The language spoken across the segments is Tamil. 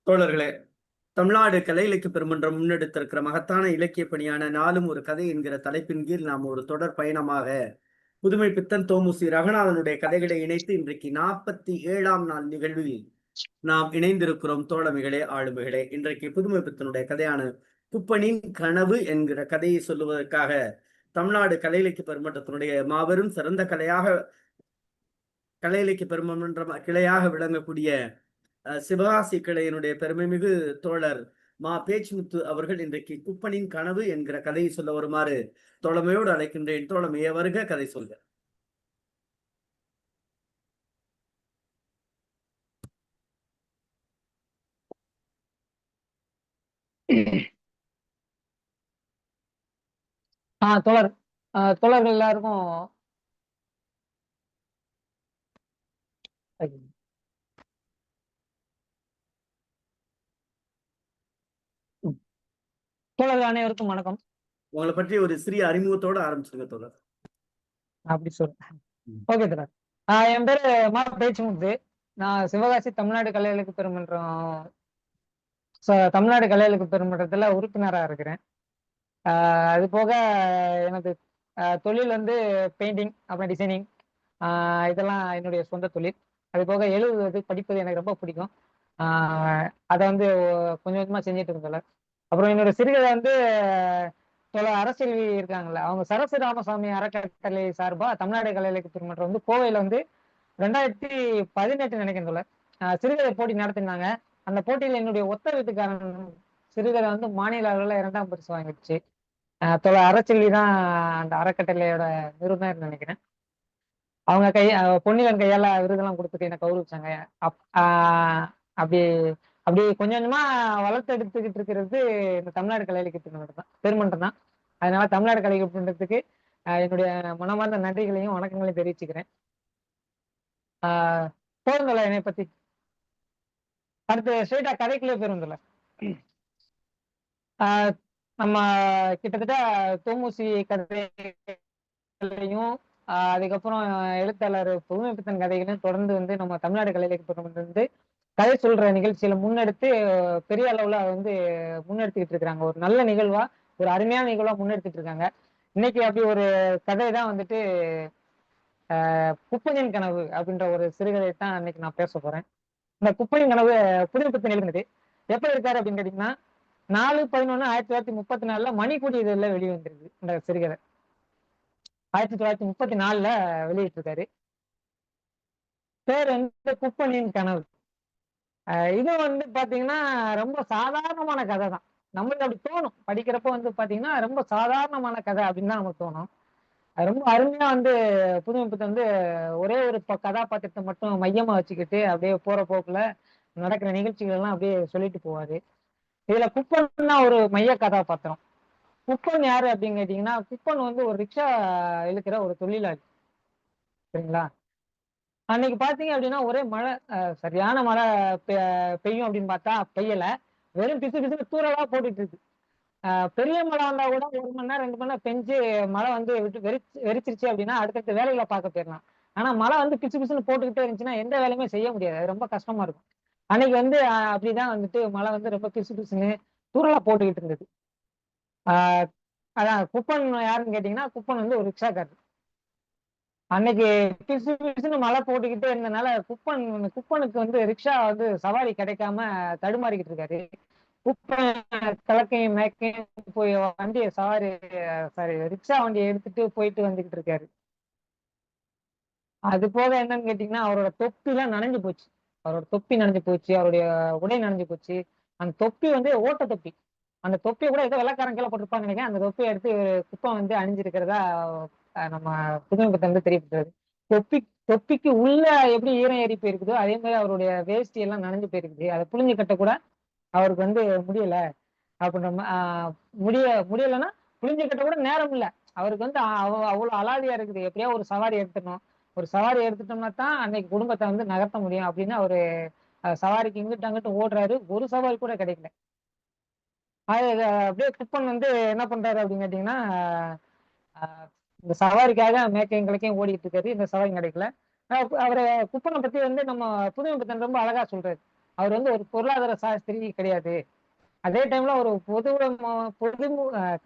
தோழர்களே, தமிழ்நாடு கலை இலக்கிய பெருமன்றம் முன்னெடுத்திருக்கிற மகத்தான இலக்கிய பணியான நாளும் ஒரு கதை என்கிற தலைப்பின் கீழ் நாம் ஒரு தொடர் பயணமாக புதுமை பித்தன் தோமுசி ரகுநாதனுடைய கதைகளை இணைத்து இன்றைக்கு 47ஆம் நாள் நிகழ்வில் நாம் இணைந்திருக்கிறோம். தோழமைகளே, ஆளுமைகளே, இன்றைக்கு புதுமை பித்தனுடைய கதையான குப்பனின் கனவு என்கிற கதையை சொல்லுவதற்காக தமிழ்நாடு கலை இலக்கிய பெருமன்றத்தினுடைய மாபெரும் சிறந்த கலை இலக்கிய பெருமன்றம் கிளையாக விளங்கக்கூடிய சிவகாசி கிளையினுடைய பெருமைமிகு தோழர் மா பேச்சுமுத்து அவர்கள் இன்றைக்கு குப்பனின் கனவு என்கிற கதையை சொல்ல வருமாறு தோழமையோடு அழைக்கின்றேன். தோழமையே வருக, கதை சொல்க. தோழர் தோழர்கள் எல்லாருக்கும் தோழர்கள் அனைவருக்கும் வணக்கம். உங்களை பற்றி ஒரு சிறிய அறிமுகத்தோடு ஆரம்பிச்சிருங்க தோழர். அப்படி சொல்றேன். ஓகே தோழர். என் பேரு மா பேச்சுமுத்து. நான் சிவகாசி தமிழ்நாடு கலை இலக்கிய பெருமன்றம் தமிழ்நாடு கலை இலக்கிய பெருமன்றத்துல உறுப்பினராக இருக்கிறேன். அது போக எனது தொழில் வந்து பெயிண்டிங், அப்புறம் டிசைனிங், இதெல்லாம் என்னுடைய சொந்த தொழில். அது போக எழுதுவது, படிப்பது எனக்கு ரொம்ப பிடிக்கும். அதை வந்து கொஞ்சம் கொஞ்சமா செஞ்சுட்டு இருக்கேன். அப்புறம் என்னோட சிறுகதை வந்து அரசியல்வி இருக்காங்கல்ல, அவங்க சரசு ராமசாமி அறக்கட்டளை சார்பா தமிழ்நாடு கலை இலக்கிய பெருமன்றம் வந்து கோவையில வந்து 2018 நினைக்கிறேன் சிறுகதை போட்டி நடத்தினாங்க. அந்த போட்டியில என்னுடைய ஒத்த வீட்டுக்காரன் சிறுகதை வந்து மாநில அளவுல 2ஆம் பரிசு வாங்கிடுச்சு. அரசியல்வி தான் அந்த அறக்கட்டளையோட நிறுவனர் நினைக்கிறேன். அவங்க பொன்னிலன் கையால விருதெல்லாம் கொடுத்துட்டு எனக்கு கௌரவிச்சாங்க. அப்படி அப்படி கொஞ்சம் கொஞ்சமா வளர்த்து எடுத்துக்கிட்டு இருக்கிறது இந்த தமிழ்நாடு கலை இலக்கிய பெருமன்றம் தான். அதனால தமிழ்நாடு கலை இலக்கிய பெருமன்றத்துக்கு என்னுடைய மனமார்ந்த நன்றிகளையும் வணக்கங்களையும் தெரிவிச்சுக்கிறேன். போதுங்களா என்னை பத்தி? அடுத்து ஸ்ட்ரெயிட்டா கதைக்குள்ளே போயிருந்தல. நம்ம கிட்டத்தட்ட தோமுசி கதைகளையும் அதுக்கப்புறம் எழுத்தாளர் புதுமை பித்தன் கதைகளையும் தொடர்ந்து வந்து நம்ம தமிழ்நாடு கலை இலக்கிய பெருமன்றம் வந்து கதை சொல்ற நிகழ்ச்சியில முன்னெடுத்து பெரிய அளவுல வந்து முன்னெடுத்துக்கிட்டு இருக்கிறாங்க. ஒரு நல்ல நிகழ்வா, ஒரு அருமையான நிகழ்வா முன்னெடுத்துட்டு இருக்காங்க. இன்னைக்கு அப்படி ஒரு கதை தான் வந்துட்டு குப்பனின் கனவு அப்படின்ற ஒரு சிறுகதை தான் இன்னைக்கு நான் பேச போறேன். இந்த குப்பனின் கனவு புதுமை பித்தன் எழுதுனது எப்ப இருக்காரு அப்படின்னு கேட்டீங்கன்னா 4/11/1934 மணிக்கூடி இதழ்ல வெளிவந்திருக்கு இந்த சிறுகதை. 1934 வெளியிட்டு இருக்காரு. பேர் வந்து குப்பனின் கனவு. இது வந்து பாத்தீங்கன்னா ரொம்ப சாதாரணமான கதை தான். நம்மளுக்கு அப்படி தோணும், படிக்கிறப்ப வந்து பாத்தீங்கன்னா ரொம்ப சாதாரணமான கதை அப்படின்னு தான் நமக்கு தோணும். அது ரொம்ப அருமையா வந்து புதுமை பித்தன் வந்து ஒரே ஒரு கதாபாத்திரத்தை மட்டும் மையமா வச்சுக்கிட்டு அப்படியே போற போக்குல நடக்கிற நிகழ்ச்சிகள் எல்லாம் அப்படியே சொல்லிட்டு போவாரு. இதுல குப்பன் தான் ஒரு மைய கதாபாத்திரம். குப்பன் யாரு அப்படின்னு கேட்டீங்கன்னா, குப்பன் வந்து ஒரு ரிக்ஷா இழுக்கிற ஒரு தொழிலாளி. சரிங்களா? அன்னைக்கு பாத்தீங்க அப்படின்னா ஒரே மழை, சரியான மழை பெய்யும் அப்படின்னு பார்த்தா பெய்யல. வெறும் பிசு பிசுன்னு தூரலா போட்டுட்டு இருக்கு. பெரிய மழை வந்தா கூட 1 மணி நேரம் 2 மணி நேரம் பெஞ்சு மழை வந்து விட்டு வெறிச்சிருச்சு அப்படின்னா அடுத்தடுத்த வேலைகளை பார்க்க போயிடலாம். ஆனா மழை வந்து பிசு பிசுன்னு போட்டுக்கிட்டே இருந்துச்சுன்னா எந்த வேலையுமே செய்ய முடியாது. அது ரொம்ப கஷ்டமா இருக்கும். அன்னைக்கு வந்து அப்படிதான் வந்துட்டு மழை வந்து ரொம்ப பிசு பிசுன்னு தூரலா போட்டுக்கிட்டு இருந்தது. அதான் குப்பன் யாருன்னு கேட்டீங்கன்னா, குப்பன் வந்து ஒரு ரிக்ஷாக்காரர். அன்னைக்கு பிசு பிசுன்னு மழை போட்டுக்கிட்டே இருந்தனால குப்பனுக்கு வந்து ரிக்ஷா வந்து சவாரி கிடைக்காம தடுமாறிக்கிட்டு இருக்காரு. குப்பன் கிழக்கையும் மேற்கையும் போய் வண்டியை ரிக்ஷா வண்டியை எடுத்துட்டு போயிட்டு வந்துகிட்டு இருக்காரு. அது போக என்னன்னு கேட்டீங்கன்னா, அவரோட தொப்பி எல்லாம் நனைஞ்சு போச்சு. அவரோட தொப்பி நனைஞ்சு போச்சு, அவருடைய உடை நனைஞ்சு போச்சு. அந்த தொப்பி வந்து ஓட்ட தொப்பி. அந்த தொப்பியை கூட ஏதோ வெள்ளக்காரன் கீழே போட்டிருப்பான்னு நினைக்கிறேன். அந்த தொப்பியை எடுத்து குப்பம் வந்து அணிஞ்சிருக்கிறதா நம்ம புதுமை பித்தன் வந்து தெரியப்படுறது. தொப்பிக்கு உள்ள எப்படி ஈரம் ஏறி போயிருக்குதோ அதே மாதிரி அவருடைய வேஷ்டி எல்லாம் நனைஞ்சு போயிருக்குது. அதை புழிஞ்சு கட்ட கூட அவருக்கு வந்து முடியல அப்படின்ற முடியலைன்னா புழிஞ்சு கட்ட கூட நேரம் இல்லை. அவருக்கு வந்து அவ்வளவு அலாதியா இருக்குது. எப்படியா ஒரு சவாரி எடுத்துடணும், ஒரு சவாரி எடுத்துட்டோம்னா தான் அன்னைக்கு குடும்பத்தை வந்து நகர்த்த முடியும் அப்படின்னு அவரு சவாரிக்கு இங்கிட்டு அங்கிட்டு ஓடுறாரு. ஒரு சவாரி கூட கிடைக்கல. அப்படியே குப்பன் வந்து என்ன பண்றாரு அப்படின்னு கேட்டீங்கன்னா, இந்த சவாரிக்காக மேற்கையும் கிழக்கையும் ஓடிட்டு இருக்காரு. இந்த சவாரி கிடைக்கல. அவரை குப்பனை பத்தி வந்து நம்ம புதுமை பித்தன் ரொம்ப அழகா சொல்றாரு. அவர் வந்து ஒரு பொருளாதார சாஸ்திரி கிடையாது. அதே டைம்ல ஒரு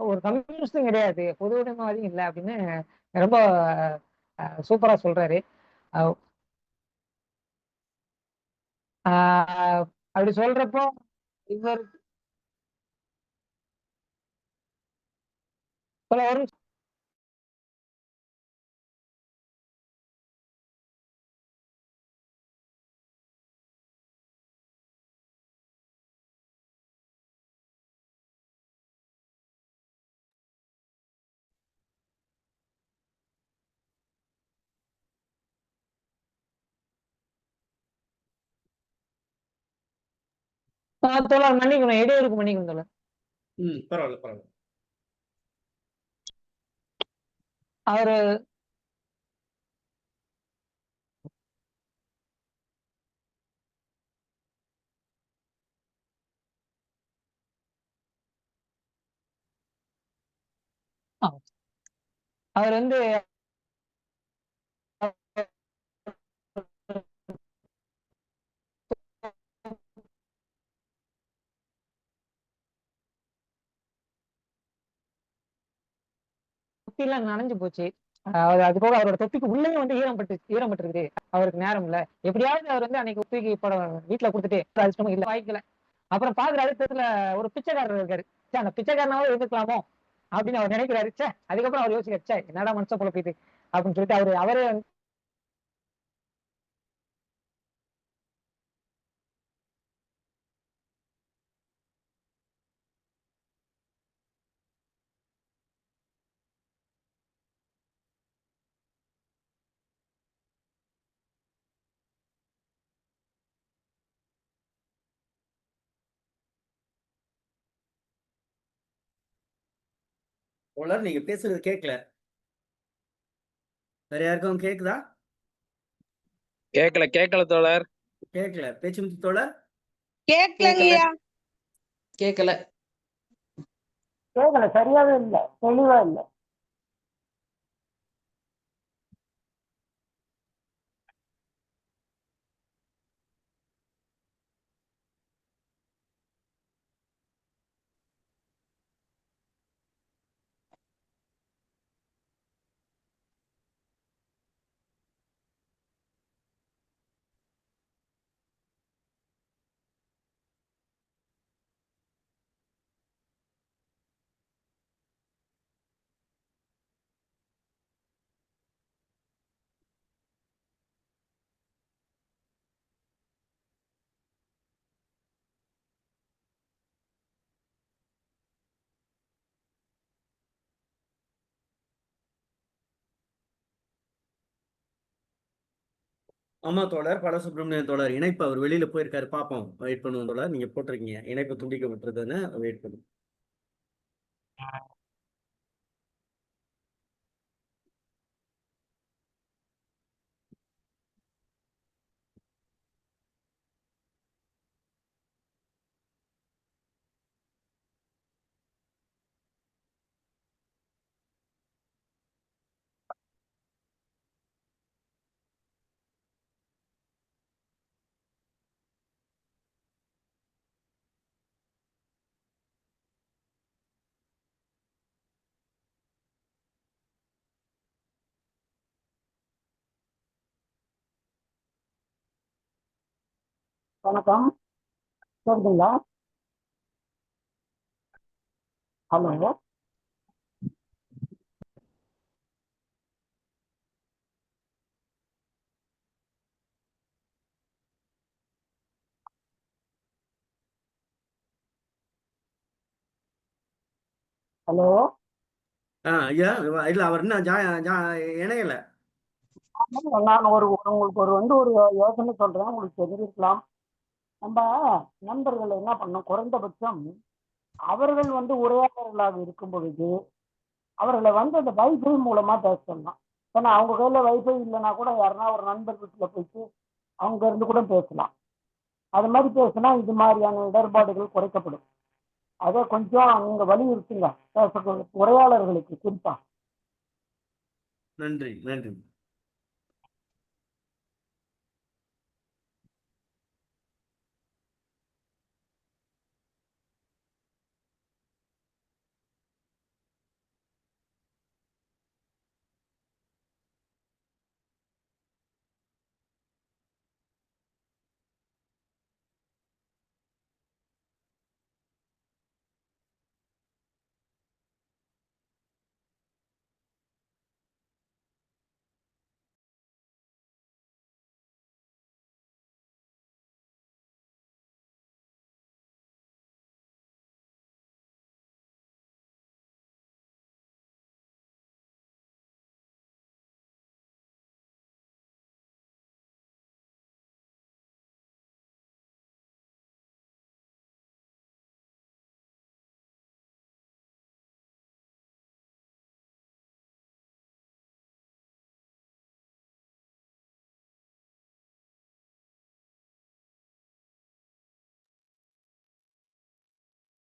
ஒரு கம்யூனிஸ்டும் கிடையாது, பொது உடைமைவாதியும் இல்லை அப்படின்னு ரொம்ப சூப்பரா சொல்றாரு. அஹ் ஆஹ் அப்படி சொல்றப்போ இவர் ஒரு தோழர் மன்னிக்கணும், இடையூறுக்கு மன்னிக்கணும் தோழர். பரவாயில்ல பரவாயில்ல. அவரு அவர் வந்து தொப்பிலாம் நனைஞ்சு போச்சு. அது போக அவரோட தொப்பிக்கு உள்ளே வந்து ஈரப்பட்டு இருக்குது. அவருக்கு நேரம் இல்ல, எப்படியாவது அவர் வந்து அன்னைக்கு தூக்கி வீட்டுல கொடுத்துட்டு அதிர்ஷ்டமும் இல்ல, வாய்க்கல. அப்புறம் பாக்குற அடுத்ததுல ஒரு பிச்சைக்காரர் இருக்காரு. அந்த பிச்சைக்காரனாவும் இருந்துக்கலாமோ அப்படின்னு அவர் நினைக்கிறாரு. அதுக்கப்புறம் அவர் யோசிக்காரு, என்னடா மனுஷ குழப்பிட்டு அப்படின்னு சொல்லிட்டு அவரே தோழர் நீங்க பேசுறது கேட்கல. வேற யாருக்கும் கேக்குதா? கேட்கல தோழர். கேட்கல. பேச்சுமுத்து தோழர் கேட்கலங்கய்யா. கேட்கல. சரியாவே இல்லை, தெளிவா இல்லை. ஆமா தோழர் பாலசுப்ரமணியன் தோழர் இணைப்பு அவர் வெளியில போயிருக்காரு, பாப்போம், வெயிட் பண்ணுவோம் தோழர். நீங்க போட்டிருக்கீங்க இணைப்பு துண்டிக்கப்பட்டிருக்குன்னு, வெயிட் பண்ணுவோம். வணக்கம், கேக்குதுங்களா? Hello, hello. ஐயா இல்ல, அவர் இன்னும் இணையல. நான் உங்களுக்கு ஒரு யோசனை சொல்றேன், உங்களுக்கு தெரிஞ்சிருக்கலாம். நம்ம நண்பர்கள் என்ன பண்ணோம், குறைந்தபட்சம் அவர்கள் உரையாடர்களாக இருக்கும் பொழுது அவர்களை அந்த வைஃபை மூலமா பேச சொல்லலாம். ஏன்னா அவங்க கையில வைஃபை இல்லைன்னா கூட யாருன்னா ஒரு நண்பர் வீட்டுல போயிட்டு அவங்க இருந்து கூட பேசலாம். அது மாதிரி பேசினா இது மாதிரியான இடர்பாடுகள் குறைக்கப்படும். அதை கொஞ்சம் நீங்க வலியுறுத்துங்க உரையாளர்களுக்கு குறிப்பா. நன்றி நன்றி.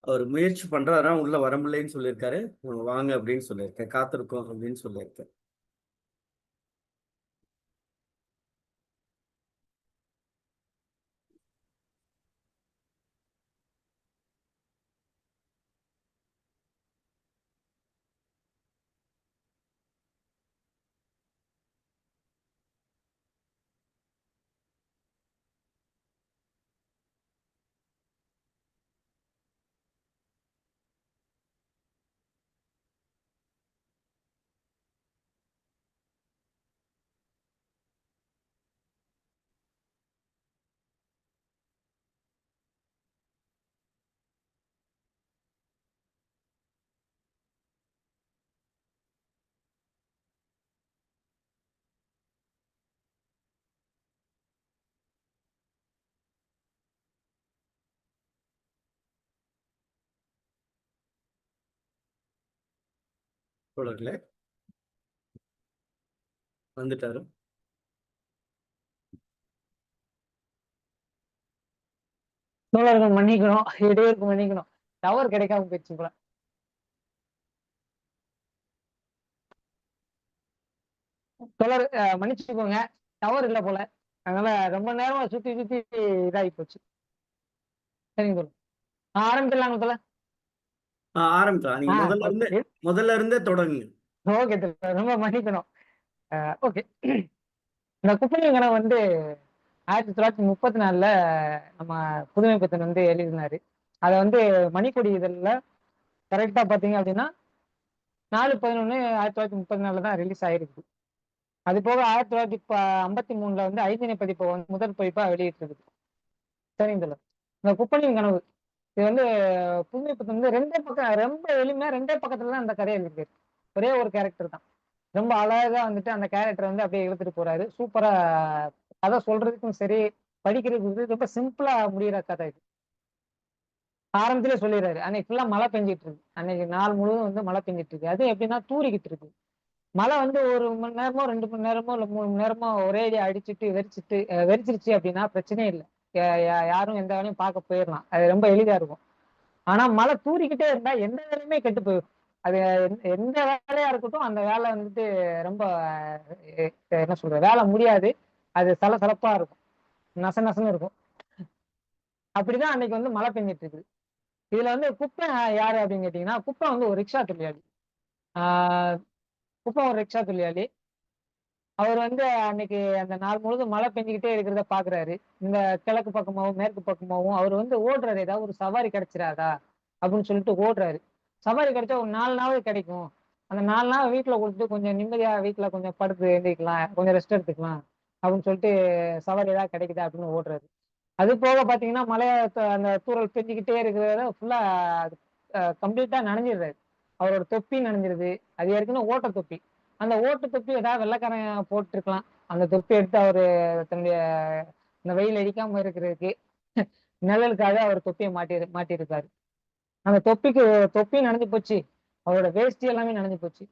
அவர் முயற்சி பண்றாரா, உள்ள வர முடியலன்னு சொல்லியிருக்காரு. வாங்க அப்படின்னு சொல்லியிருக்கேன், காத்திருக்கோம் அப்படின்னு சொல்லியிருக்கேன். தொடர்களே வந்துட்டாரு. தோழர்கள் மன்னிக்கணும், இடையூறுக்கு மன்னிக்கணும். டவர் கிடைக்காம போயிடுச்சு போல. தோழர் மன்னிச்சுக்கோங்க, டவர் இல்லை போல. அதனால ரொம்ப நேரமா சுத்தி சுத்தி இதாகி போச்சு. சரிங்க தோழர், ஆரம்பிக்கலாங்க தோழர். ஆரம்பிக்கலாம். நீங்க முதல்ல இருந்தே தொடங்குங்க. ஓகே தோழர், ரொம்ப மன்னிக்கணும். ஓகே, இந்த குப்பையின் கனவு வந்து 1934 நம்ம புதுமை பித்தன் வந்து எழுதினாரு. அதை வந்து மணிக்கொடி இதழில் கரெக்டா பாத்தீங்க அப்படின்னா 4/11/1934 தான் ரிலீஸ் ஆயிருக்கு. அது போக 1953 வந்து ஐந்தினை பதிப்பை வந்து முதல் பதிப்பா வெளியிட்டிருக்கு. சரிங்க தோழர், இந்த குப்பனின் கனவு இது வந்து புதுமை பித்தன் வந்து ரெண்டே பக்கம், ரொம்ப எளிமையா ரெண்டே பக்கத்துல தான் அந்த கதையை எழுதியிருக்கு. ஒரே ஒரு கேரக்டர் தான், ரொம்ப அழகா வந்துட்டு அந்த கேரக்டர் வந்து அப்படியே எடுத்துட்டு போறாரு. சூப்பரா கதை சொல்றதுக்கும் சரி, படிக்கிறதுக்கு ரொம்ப சிம்பிளா முடிகிற கதை இது. ஆரம்பத்திலே சொல்லிடுறாரு, அன்னைக்கு ஃபுல்லா மழை பெஞ்சிட்டு இருக்கு, அன்னைக்கு நாள் முழுவதும் வந்து மழை பெஞ்சிட்டு இருக்கு. அது எப்படின்னா தூரிக்கிட்டு இருக்கு. மழை வந்து 1 மணி நேரமோ 2 மணி நேரமோ இல்ல 3 மணி நேரமோ ஒரே அடி அடிச்சுட்டு வெறிச்சிருச்சு அப்படின்னா பிரச்சனையே இல்லை. யாரும் எந்த வேலையும் பார்க்க போயிடலாம், அது ரொம்ப எளிதா இருக்கும். ஆனா மழை தூரிக்கிட்டே இருந்தா எந்த வேலையுமே கெட்டு போயிடும். அது எந்த வேலையா இருக்கட்டும், அந்த வேலை வந்துட்டு ரொம்ப என்ன சொல்ற வேலை முடியாது. அது சலசலப்பா இருக்கும், நச நசன்னு இருக்கும். அப்படிதான் அன்னைக்கு வந்து மழை பெஞ்சிட்டு இருக்குது. இதுல வந்து குப்பை யாரு அப்படின்னு கேட்டீங்கன்னா, குப்பை வந்து ஒரு ரிக்ஷா தொழிலாளி. ஆஹ் குப்பை ஒரு ரிக்ஷா தொழிலாளி. அவர் வந்து அன்னைக்கு அந்த நாள் முழுதும் மழை பெஞ்சுக்கிட்டே இருக்கிறத பாக்குறாரு. இந்த கிழக்கு பக்கமாவும் மேற்கு பக்கமாவும் அவர் வந்து ஓடுறாரு, ஏதாவது ஒரு சவாரி கிடைச்சிடாதா அப்படின்னு சொல்லிட்டு ஓடுறாரு. சவாரி கிடைச்சா ஒரு 4 நாள் கிடைக்கும், அந்த 4 நாள் வீட்டுல கொடுத்துட்டு கொஞ்சம் நிம்மதியா வீட்டுல கொஞ்சம் படுத்து எழுந்திக்கலாம், கொஞ்சம் ரெஸ்ட் எடுத்துக்கலாம் அப்படின்னு சொல்லிட்டு சவாரி ஏதாவது கிடைக்குதா அப்படின்னு ஓடுறாரு. அது போக பாத்தீங்கன்னா மழைய அந்த தூறல் பெஞ்சுக்கிட்டே இருக்கிறத ஃபுல்லா கம்ப்ளீட்டா நனைஞ்சிடுறாரு. அவரோட தொப்பி நனைஞ்சிருது. அது ஏற்கனவே ஓட்ட தொப்பி. அந்த ஓட்டு தொப்பி ஏதாவது வெள்ளைக்காரன் போட்டிருக்கலாம். அந்த தொப்பி எடுத்து அவரு தன்னுடைய இந்த வெயில் அடிக்காம இருக்கிறதுக்கு நிழலுக்காக அவர் தொப்பியை மாட்டியிருக்காரு. அந்த தொப்பி நனைஞ்சு போச்சு, அவரோட வேஷ்டி எல்லாமே நனைஞ்சு போச்சு.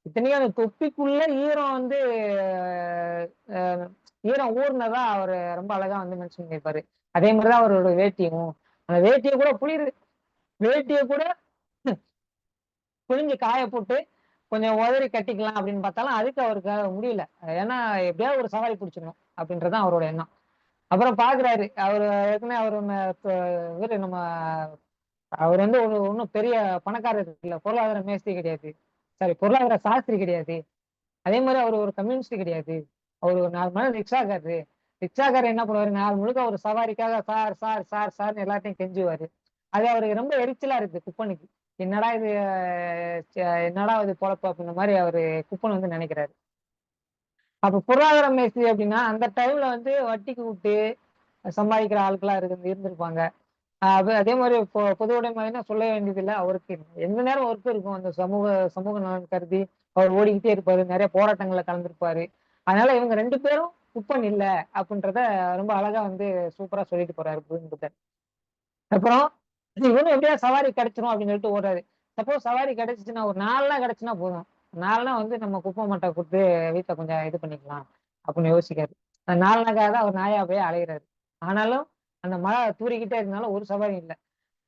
இத்தனைக்கும் அந்த தொப்பிக்குள்ள ஈரம் வந்து ஈரம் ஊர்னதா அவர் ரொம்ப அழகா வந்து மென்ஷன் பண்ணியிருப்பாரு. அதே மாதிரிதான் அவரோட வேட்டியும், அந்த வேட்டியை கூட வேட்டியை கூட புழிஞ்சு காய போட்டு கொஞ்சம் உதறி கட்டிக்கலாம் அப்படின்னு பார்த்தாலும் அதுக்கு அவருக்கு முடியல. ஏன்னா எப்படியாவது ஒரு சவாரி பிடிச்சிடணும் அப்படின்றதான் அவரோட எண்ணம். அப்புறம் பாக்குறாரு, அவர் ஏற்கனவே இவரு நம்ம அவர் வந்து ஒன்றும் பெரிய பணக்காரர் இல்ல, பொருளாதார மேஸ்திரி கிடையாது, சாரி பொருளாதார சாஸ்திரி கிடையாது. அதே மாதிரி அவர் ஒரு கம்யூனிஸ்ட் கிடையாது. அவர் ஒரு 4 மணி ரிக்ஷாக்காரரு. ரிக்ஷாக்காரர் என்ன பண்ணுவாரு, நாள் முழுக்க ஒரு சவாரிக்காக சார் சார் சார் சார்னு எல்லாத்தையும் கெஞ்சுவாரு. அது அவருக்கு ரொம்ப எரிச்சலா இருக்கு குப்பனுக்கு. என்னடா இது என்னடா இது பொழப்பு அப்படின்ற மாதிரி அவரு குப்பன் வந்து நினைக்கிறாரு. அப்ப பொருளாதார மேஸ்திரி அப்படின்னா அந்த டைம்ல வந்து வட்டிக்கு விட்டு சம்பாதிக்கிற ஆட்களா இருந்திருப்பாங்க. அதே மாதிரி பொது உடைமைன்னா சொல்ல வேண்டியதில்லை. அவருக்கு எந்த நேரம் ஒர்க் இருக்கும், அந்த சமூக நலன் கருதி அவர் ஓடிக்கிட்டே இருப்பாரு, நிறைய போராட்டங்களை கலந்துருப்பாரு. அதனால இவங்க 2 பேரும் குப்பன் இல்ல அப்படின்றத ரொம்ப அழகா வந்து சூப்பரா சொல்லிட்டு போறாரு புத்தர். அப்புறம் இவனும் எப்படியா சவாரி கிடைச்சிரும் அப்படின்னு சொல்லிட்டு ஓடுறாரு. சப்போஸ் சவாரி கிடைச்சிச்சுன்னா ஒரு 4 நாள் கிடைச்சுன்னா போதும், 4 நாள் வந்து நம்ம குப்பை மட்டை கொடுத்து வீட்டுல கொஞ்சம் இது பண்ணிக்கலாம் அப்படின்னு யோசிக்காரு. அந்த 4 நாளுக்காக தான் அவர் நாயா போய் அலைகிறாரு. ஆனாலும் அந்த மழை தூரிக்கிட்டே இருந்தாலும் ஒரு சவாரி இல்லை.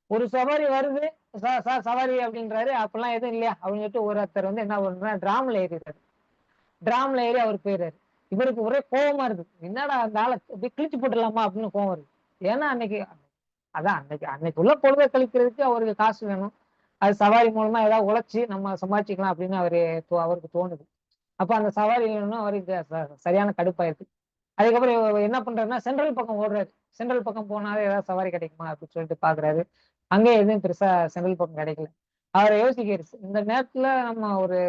ஒரு சவாரி வருது, சார் சவாரி அப்படின்றாரு. அப்பெல்லாம் எதுவும் இல்லையா அப்படின்னு சொல்லிட்டு ஒருத்தர் வந்து என்ன பண்றாரு, டிராம்ல ஏறிடுறாரு. டிராம்ல ஏறி அவர் போயிடுறாரு. இவருக்கு ஒரே கோவமா இருக்கு. என்னடா அந்த ஆளை இப்படி கிழிச்சு போட்டுடலாமா அப்படின்னு கோவம் இருக்கு. ஏன்னா அன்னைக்கு அதான் அன்னைக்கு உள்ள பொழுதை கழிக்கிறதுக்கு அவருக்கு காசு வேணும். அது சவாரி மூலமா ஏதாவது உழைச்சி நம்ம சம்பாதிச்சுக்கலாம் அப்படின்னு அவருக்கு தோணுது. அப்ப அந்த சவாரி வேணும்னு அவருக்கு சரியான கடுப்பாயிருக்கு. அதுக்கப்புறம் இவர் என்ன பண்றாருன்னா சென்ட்ரல் பக்கம் ஓடுறாரு. சென்ட்ரல் பக்கம் போனாலே ஏதாவது சவாரி கிடைக்குமா அப்படின்னு சொல்லிட்டு பாக்குறாரு. அங்கே எதுவும் பெருசா சென்ட்ரல் பக்கம் கிடைக்கல. அவரை யோசிக்கிறாரு, இந்த நேரத்துல நம்ம ஒரு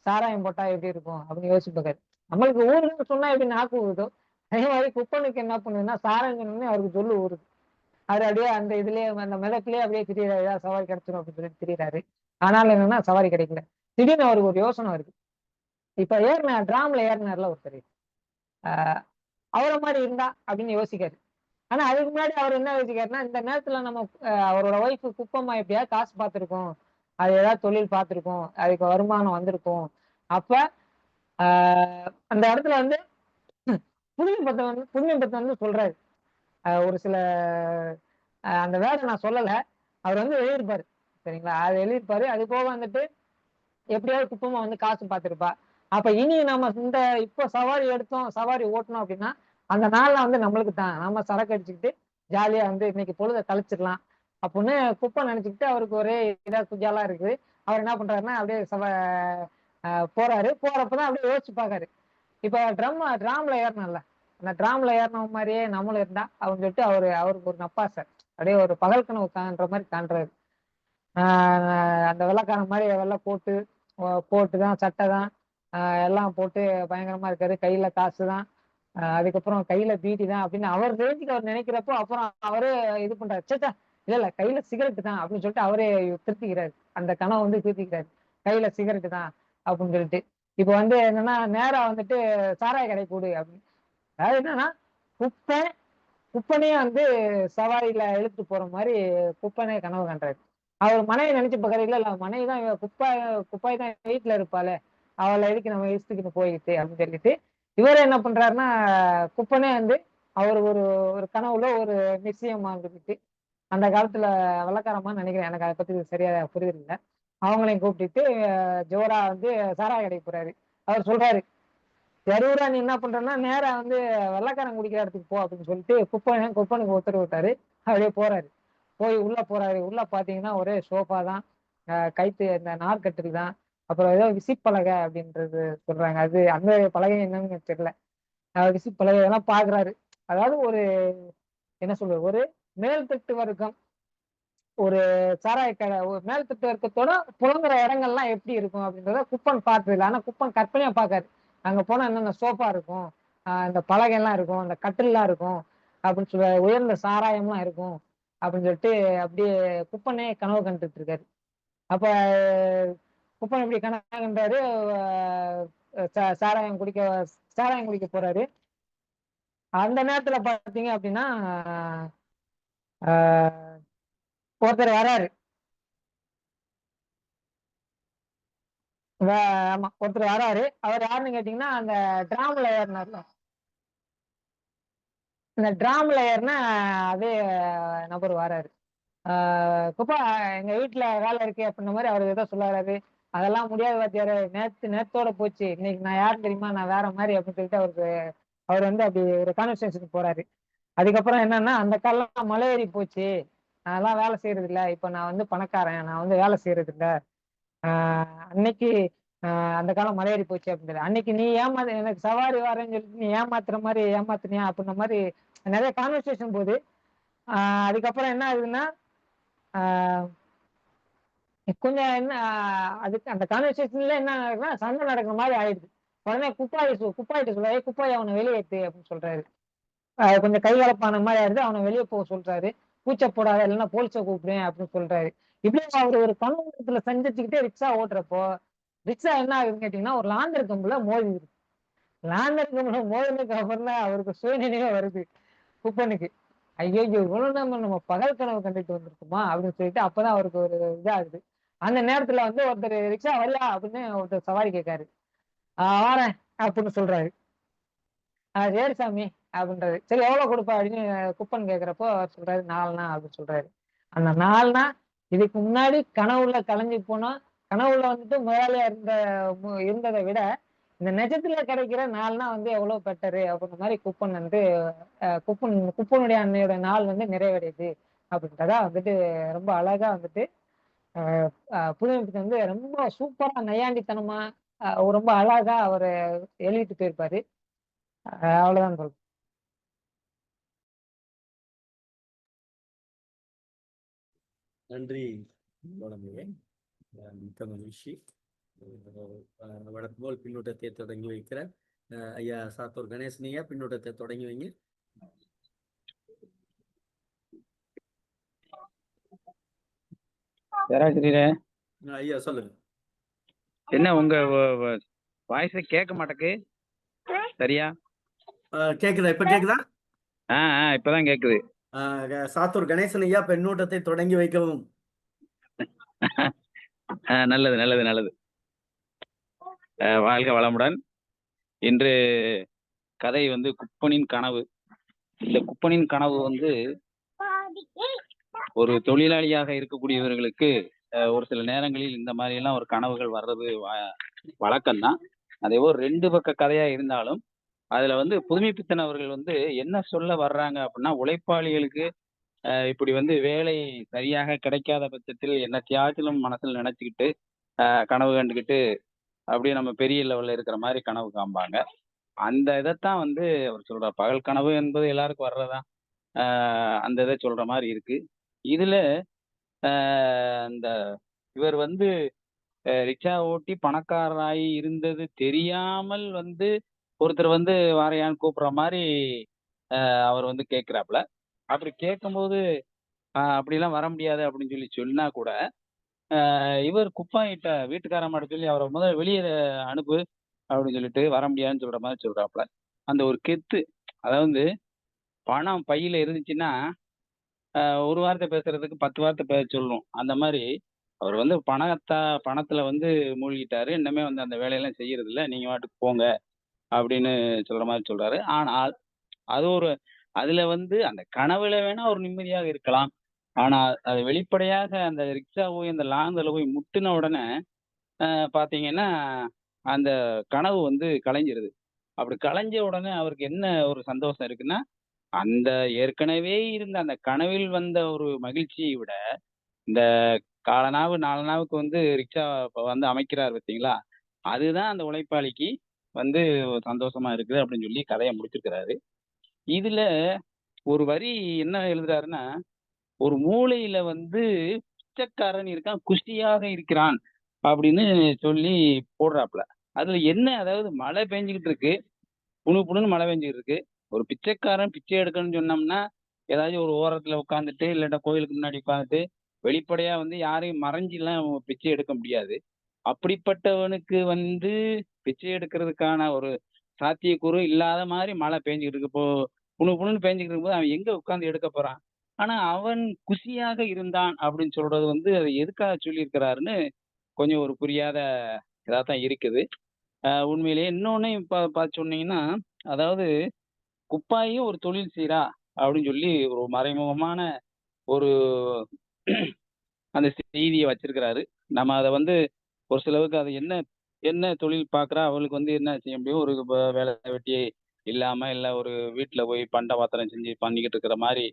சாராயம் போட்டா எப்படி இருக்கும் அப்படின்னு யோசிப்பாரு. நம்மளுக்கு ஊருன்னு சொன்னா எப்படி நாக்கு ஊறுதோ, அதே மாதிரி குப்பனுக்கு என்ன பண்ணுதுன்னா சாராயம் சொன்னோடனே அவருக்கு சொல்லு ஊறுது. அவர் அப்படியே அந்த இதுலயே அந்த மிதப்பிலேயே அப்படியே திரியிறாரு, ஏதாவது சவாரி கிடைச்சிடும் அப்படின்னு சொல்லிட்டு திரியிறாரு. ஆனாலும் என்னன்னா சவாரி கிடைக்கல. திடீர்னு அவருக்கு ஒரு யோசனை வருது. இப்ப டிராம்ல ஏறினார்ல ஒருத்தர், ஆஹ் அவரை மாதிரி இருந்தா அப்படின்னு யோசிக்காரு. ஆனா அதுக்கு முன்னாடி அவர் என்ன யோசிக்காருன்னா, இந்த நேரத்துல நம்ம அவரோட ஒய்ஃபு குப்பம்மா எப்படியா காசு பார்த்திருக்கோம், அது ஏதாவது தொழில் பார்த்திருக்கோம், அதுக்கு வருமானம் வந்திருக்கும். அப்ப அந்த இடத்துல வந்து புதுமை பத்தன் வந்து சொல்றாரு. ஒரு சில அந்த வேர்டை நான் சொல்லல, அவர் வந்து எழுதியிருப்பாரு. சரிங்களா, அது எழுதியிருப்பாரு. அது போக வந்துட்டு எப்படியாவது குப்பமா வந்து காசு பார்த்திருப்பா. அப்ப இனி நம்ம இப்போ சவாரி எடுத்தோம், சவாரி ஓட்டணும் அப்படின்னா அந்த நாள்ல வந்து நம்மளுக்கு தான், நம்ம சரக்கு அடிச்சுக்கிட்டு ஜாலியா வந்து இன்னைக்கு பொழுதை கழிச்சிடலாம் அப்படின்னு குப்பை நினைச்சுக்கிட்டு அவருக்கு ஒரே இதா குஜாலா இருக்குது. அவர் என்ன பண்றாருன்னா அப்படியே போறப்பதான் அப்படியே யோசிச்சு பாக்காரு. இப்ப டிராம்ல ஏறணும்ல, அந்த டிராம்ல ஏறின மாதிரியே நம்மளும் இருந்தா அப்படின்னு சொல்லிட்டு அவருக்கு ஒரு நப்பாசை, அப்படியே ஒரு பகல் கனவு காண்ற மாதிரி காண்றாரு. அந்த வெள்ளைக்காரன் மாதிரி வெள்ளை போட்டுதான் சட்டை தான், எல்லாம் போட்டு பயங்கரமா இருக்காரு. கையில காசு தான், அதுக்கப்புறம் கையில பீடி தான் அப்படின்னு அவர் ரேஞ்சுக்கு அவர் நினைக்கிறப்போ அப்புறம் அவரே இது பண்றாரு. சேச்சா இல்ல கையில சிகரெட்டு தான் அப்படின்னு சொல்லிட்டு அவரே திருத்திக்கிறாரு. அந்த கனவை வந்து திருத்திக்கிறாரு, கையில சிகரெட்டு தான் அப்படின்னு சொல்லிட்டு. இப்ப வந்து என்னன்னா நேரா வந்துட்டு சாராய கடை கூடு அப்படின்னு. அதாவது என்னன்னா குப்பை குப்பனையே வந்து சவாரியில இழுத்து போற மாதிரி குப்பனே கனவு காண்றாரு. அவர் மனைவி நினைச்சு பார்க்கறது, இல்ல மனைவி தான் குப்பாய் தான் வீட்டுல இருப்பாளே, அவளை எதுக்கு நம்ம இழுத்துக்கிட்டு போயிட்டு அப்படின்னு சொல்லிட்டு இவரே என்ன பண்றாருன்னா குப்பனே வந்து அவர் ஒரு ஒரு கனவுல ஒரு நிச்சயமா இருந்துட்டு, அந்த காலத்துல வெள்ளக்காரமா நினைக்கிறேன், எனக்கு அதை பத்தி சரியா புரிதல் இல்லை, அவங்களையும் கூப்பிட்டுட்டு ஜோரா வந்து சாராய கடைக்கு போறாரு. அவர் சொல்றாரு, ஜரூரா நீ என்ன பண்றன்னா நேரா வந்து வெள்ளைக்காரன் குடிக்கிற இடத்துக்கு போ அப்படின்னு சொல்லிட்டு குப்பனுக்கு உத்தரவு விட்டாரு. அப்படியே போறாரு. போய் உள்ள போறாரு. உள்ள பாத்தீங்கன்னா ஒரே சோஃபா தான், கைத்து இந்த நார்கட்டில் தான், அப்புறம் ஏதோ விசிப்பலகை அப்படின்றது சொல்றாங்க. அது அந்த பலகை என்னன்னு எனக்கு தெரியல. விசிப்பலகை இதெல்லாம் பாக்குறாரு. அதாவது ஒரு என்ன சொல்றது, ஒரு மேல்தட்டு வர்க்கம், ஒரு சாராய கடை, ஒரு மேல்தட்டு வர்க்கத்தோட புலங்குற இடங்கள்லாம் எப்படி இருக்கும் அப்படின்றத குப்பன் பார்த்ததில்ல. ஆனா குப்பன் கற்பனையா பாக்காரு. அங்க போனா என்னென்ன சோஃபா இருக்கும், இந்த பலகை எல்லாம் இருக்கும், இந்த கட்டில்லாம் இருக்கும் அப்படின்னு சொல்ல, உயர்ந்த சாராயம்லாம் இருக்கும் அப்படின்னு சொல்லிட்டு அப்படியே குப்பனே கனவு கண்டுட்டு இருக்காரு. அப்ப குப்பன் எப்படி கனவு கண்டாரு, சாராயம் குடிக்க சாராயம் குடிக்க போறாரு. அந்த நேரத்துல பாத்தீங்க அப்படின்னா ஆஹ் ஒருத்தர் வராரு. ஆமா ஒருத்தர் வராரு. அவர் யாருன்னு கேட்டீங்கன்னா அந்த டிராம்ல ஏறினார்ல, இந்த டிராம்ல ஏறினா அதே நபர் வராரு. குப்பா எங்க வீட்டுல வேலை இருக்கு அப்படின்ற மாதிரி அவர் ஏதோ சொல்லுறாரு. அதெல்லாம் முடியாது வாத்தியாரு, நேத்தோட போச்சு, இன்னைக்கு நான் யாரும் தெரியுமா, நான் வேற மாதிரி அப்படின்னு சொல்லிட்டு அவர் வந்து அப்படி ஒரு கான்வர்சேஷனுக்கு போறாரு. அதுக்கப்புறம் என்னன்னா அந்த காலம் மலை ஏறி போச்சு, நான் எல்லாம் வேலை செய்யறது இல்ல, இப்ப நான் வந்து பணக்காரன், நான் வந்து வேலை செய்யறது இல்ல. அன்னைக்கு அந்த காலம் மலையேறி போச்சு அப்படின்றது, அன்னைக்கு நீ எனக்கு சவாரி வரேன்னு சொல்லிட்டு நீ ஏமாத்துற மாதிரி ஏமாத்துனியா அப்படின்ற மாதிரி நிறைய கான்வர்சேஷன் போகுது. அதுக்கப்புறம் என்ன ஆகுதுன்னா கொஞ்சம் என்ன அதுக்கு அந்த கான்வர்சேஷன்ல என்ன ஆகுதுன்னா சண்டை நடக்கிற மாதிரி ஆயிடுது. உடனே குப்பாயிட்டு சொல்றாரு, குப்பாய் அவனை வெளியேற்று அப்படின்னு சொல்றாரு. கொஞ்சம் கைகலப்பான மாதிரி ஆயிடுது, அவனை வெளியே போக சொல்றாரு. பூச்சை போடாத இல்லைன்னா போலீஸை கூப்பிடுவேன் அப்படின்னு சொல்றாரு. இப்படி அவர் ஒரு கண்ணத்துல செஞ்சுக்கிட்டே ரிக்ஷா ஓட்டுறப்போ ரிக்ஷா என்ன ஆகுதுன்னு கேட்டீங்கன்னா ஒரு லாந்தர் கம்புல மோதிடுது. லாந்தர் கம்புல மோதினதுக்கு அப்புறம் தான் அவருக்கு சுயநினைவே வருது குப்பனுக்கு. ஐயோ இவ்வளவு நம்ம பகல் கனவு கண்டுட்டு வந்திருக்குமா அப்படின்னு சொல்லிட்டு அப்பதான் அவருக்கு ஒரு இதாகுது. அந்த நேரத்துல வந்து ஒருத்தர் ரிக்ஷா வரலா அப்படின்னு ஒருத்தர் சவாரி கேட்காரு. வாரேன் அப்படின்னு சொல்றாரு. சரி சாமி அப்படின்றாரு. சரி எவ்வளவு கொடுப்பா அப்படின்னு குப்பன் கேட்கிறப்போ அவர் சொல்றாரு 4 அப்படின்னு சொல்றாரு. அந்த நாள்னா இதுக்கு முன்னாடி கனவுல கலைஞ்சு போனோம். கனவுல வந்துட்டு முதலாளியா இருந்ததை விட இந்த நிஜத்துல கிடைக்கிற நாள்னா வந்து எவ்வளவு பெட்டரு அப்படின்ற மாதிரி குப்பன் வந்து குப்பனுடைய அன்னையோட நாள் வந்து நிறைவடையுது அப்படின்றதா வந்துட்டு ரொம்ப அழகா வந்துட்டு புதுமைப்பித்தன் வந்து ரொம்ப சூப்பரா நையாண்டித்தனமா ரொம்ப அழகா அவர் எழுதிட்டு போயிருப்பாரு. அவ்வளவுதான் சொல்றேன். நன்றி தோழமையே. மிக்க மகிழ்ச்சி. வழக்கம் போல் பின்னூட்டத்தை தொடங்கி வைக்கிற ஐயா சாத்தூர் கணேசன் ஐயா பின்னூட்டத்தை தொடங்கி வைங்க. பேராசிரியரே, ஐயா சொல்லுங்க. என்ன உங்க வாய்ஸ் கேட்க மாட்டேக்கு சரியா? கேக்குதா? இப்ப கேக்குதா? இப்பதான் கேக்குது. சாத்தூர் கணேசன் ஐயா பின்னூட்டத்தை தொடங்கி வைக்கவும். நல்லது நல்லது நல்லது. வாழ்க வளமுடன். இன்று கதை வந்து குப்பனின் கனவு. இந்த குப்பனின் கனவு வந்து ஒரு தொழிலாளியாக இருக்கக்கூடியவர்களுக்கு ஒரு சில நேரங்களில் இந்த மாதிரி எல்லாம் ஒரு கனவுகள் வர்றது வழக்கம்தான். அதே ஒரு 2 பக்க கதையா இருந்தாலும் அதுல வந்து புதுமைப்பித்தன் அவர்கள் வந்து என்ன சொல்ல வர்றாங்க அப்படின்னா, உழைப்பாளிகளுக்கு இப்படி வந்து வேலை சரியாக கிடைக்காத பட்சத்தில் என்னத்தையாச்சிலும் மனசுல நினைச்சுக்கிட்டு கனவு கண்டுக்கிட்டு அப்படியே நம்ம பெரிய லெவல்ல இருக்கிற மாதிரி கனவு காண்பாங்க. அந்த இதைத்தான் வந்து அவர் சொல்றார். பகல் கனவு என்பது எல்லாருக்கும் வர்றதா அந்த இதை சொல்ற மாதிரி இருக்கு. இதுல அந்த இவர் வந்து ரிக்ஷா ஓட்டி பணக்காரராகி இருந்தது தெரியாமல் வந்து ஒருத்தர் வந்து வாரையான்னு கூப்பிடுற மாதிரி அவர் வந்து கேட்கிறாப்புல. அப்படி கேட்கும்போது அப்படிலாம் வர முடியாது அப்படின்னு சொல்லி சொன்னா கூட இவர் குப்பாயிட்ட வீட்டுக்காரம்மாட்ட சொல்லி அவரை முதல்ல வெளியே அனுப்பு அப்படின்னு சொல்லிட்டு வர முடியாதுன்னு சொல்ற மாதிரி சொல்றாப்புல. அந்த ஒரு கெத்து, அதாவது பணம் பையில இருந்துச்சுன்னா ஒரு வார்த்தை பேசுறதுக்கு 10 வார்த்தை பேச சொல்லணும். அந்த மாதிரி அவர் வந்து பணத்துல வந்து மூழ்கிட்டாரு. இன்னமே வந்து அந்த வேலையெல்லாம் செய்யறது இல்லை, நீங்க வாட்டுக்கு போங்க அப்படின்னு சொல்ற மாதிரி சொல்றாரு. ஆனால் அது ஒரு அதுல வந்து அந்த கனவுல வேணா ஒரு நிம்மதியாக இருக்கலாம். ஆனா அது வெளிப்படையாக அந்த ரிக்ஷா போய் அந்த லாங்கல போய் முட்டுன உடனே பாத்தீங்கன்னா அந்த கனவு வந்து கலைஞ்சிருது. அப்படி கலைஞ்ச உடனே அவருக்கு என்ன ஒரு சந்தோஷம் இருக்குன்னா, அந்த ஏற்கனவே இருந்த அந்த கனவில் வந்த ஒரு மகிழ்ச்சியை விட இந்த காலனாவு நாலனாவுக்கு வந்து ரிக்ஷா வந்து அமைக்கிறார் பார்த்தீங்களா, அதுதான் அந்த உழைப்பாளிக்கு வந்து சந்தோஷமா இருக்குது அப்படின்னு சொல்லி கதையை முடிச்சிருக்கிறாரு. இதுல ஒரு வரி என்ன எழுதுறாருன்னா, ஒரு மூலையில வந்து பிச்சைக்காரன் இருக்கான், குஷியாக இருக்கிறான் அப்படின்னு சொல்லி போடுறாப்புல. அதுல என்ன, அதாவது மழை பெஞ்சுக்கிட்டு இருக்கு, புணு புணுன்னு மழை பெஞ்சுக்கிட்டு இருக்கு. ஒரு பிச்சைக்காரன் பிச்சை எடுக்கணும்னு சொன்னோம்னா ஏதாச்சும் ஒரு ஓரத்துல உட்காந்துட்டு இல்லாட்டா கோயிலுக்கு முன்னாடி உட்காந்துட்டு வெளிப்படையா வந்து யாரையும் மறைஞ்செல்லாம் பிச்சை எடுக்க முடியாது. அப்படிப்பட்டவனுக்கு வந்து பிச்சை எடுக்கிறதுக்கான ஒரு சாத்தியக்கூறு இல்லாத மாதிரி மழை பெஞ்சுக்கிட்டு இருக்கு. இப்போ புணு புணுன்னு பெஞ்சுக்கிட்டு இருக்கும்போது அவன் எங்க உட்கார்ந்து எடுக்க போறான்? ஆனா அவன் குஷியாக இருந்தான் அப்படின்னு சொல்றது வந்து அதை எதுக்காக சொல்லியிருக்கிறாருன்னு கொஞ்சம் ஒரு புரியாத இதாத்தான் இருக்குது. உண்மையிலேயே இன்னொன்னு இப்ப பார்த்து சொன்னீங்கன்னா, அதாவது குப்பாயும் ஒரு தொழில் செய்றா அப்படின்னு சொல்லி ஒரு மறைமுகமான ஒரு அந்த செய்தியை வச்சிருக்கிறாரு. நம்ம அதை வந்து ஒரு சிலவுக்கு அது என்ன என்ன தொழில் பார்க்குறா, அவளுக்கு வந்து என்ன செய்ய முடியும், ஒரு வேலை வெட்டி இல்லாம இல்ல ஒரு வீட்டுல போய் பண்ட பாத்திரம் செஞ்சு பண்ணிக்கிட்டு இருக்கிற மாதிரி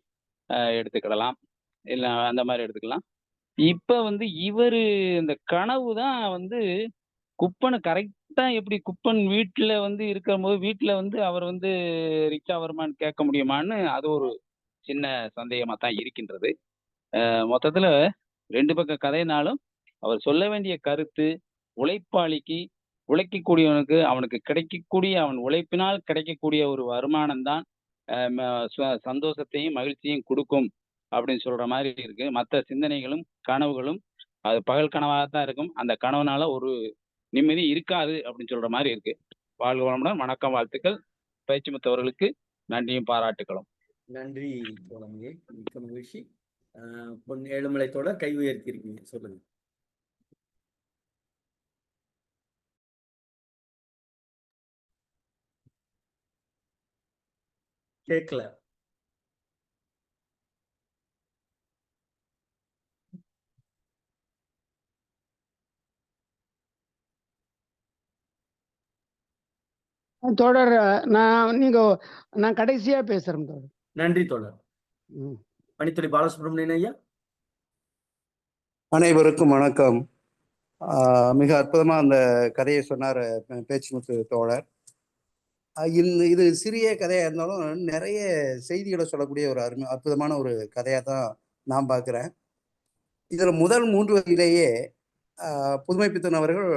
எடுத்துக்கிடலாம், இல்ல அந்த மாதிரி எடுத்துக்கலாம். இப்ப வந்து இவரு இந்த கனவு தான் வந்து குப்பனை கரெக்டா, எப்படி குப்பன் வீட்டுல வந்து இருக்கும்போது வீட்டுல வந்து அவர் வந்து ரிக்ஷா வருமான்னு கேட்க முடியுமான்னு அது ஒரு சின்ன சந்தேகமா தான் இருக்கின்றது. மொத்தத்துல 2 பக்க கதைனாலும் அவர் சொல்ல வேண்டிய கருத்து, உழைப்பாளிக்கு உழைக்கக்கூடியவனுக்கு அவனுக்கு கிடைக்கக்கூடிய அவன் உழைப்பினால் கிடைக்கக்கூடிய ஒரு வருமானம் தான் சந்தோஷத்தையும் மகிழ்ச்சியும் கொடுக்கும் அப்படின்னு சொல்ற மாதிரி இருக்கு. மற்ற சிந்தனைகளும் கனவுகளும் அது பகல் கனவாக தான் இருக்கும். அந்த கனவுனால ஒரு நிம்மதி இருக்காது அப்படின்னு சொல்ற மாதிரி இருக்கு. வாழ்க வளமுடன். வணக்கம், வாழ்த்துக்கள். பயிற்சி முத்தவர்களுக்கு நன்றியும் பாராட்டுகளும். நன்றி தோழமையே, மிக்க மகிழ்ச்சி. பொன் ஏழுமலை தொடர் கை உயர்த்தி இருக்கீங்க, சொல்லுங்க. கேட்கல. தோழர் நான் கடைசியா பேசுறேன் தோழர். நன்றி தோழர். ம். பணித்துறை பாலசுப்ரமணியன் ஐயா. அனைவருக்கும் வணக்கம். மிக அற்புதமா அந்த கதையை சொன்னார் பேச்சுமுத்து தோழர். இது சிறிய கதையா இருந்தாலும் நிறைய செய்திகளை சொல்லக்கூடிய ஒரு அற்புதமான ஒரு கதையா தான் நான் பார்க்கிறேன். இதுல முதல் 3 வரியிலேயே புதுமைப்பித்தன் அவர்கள்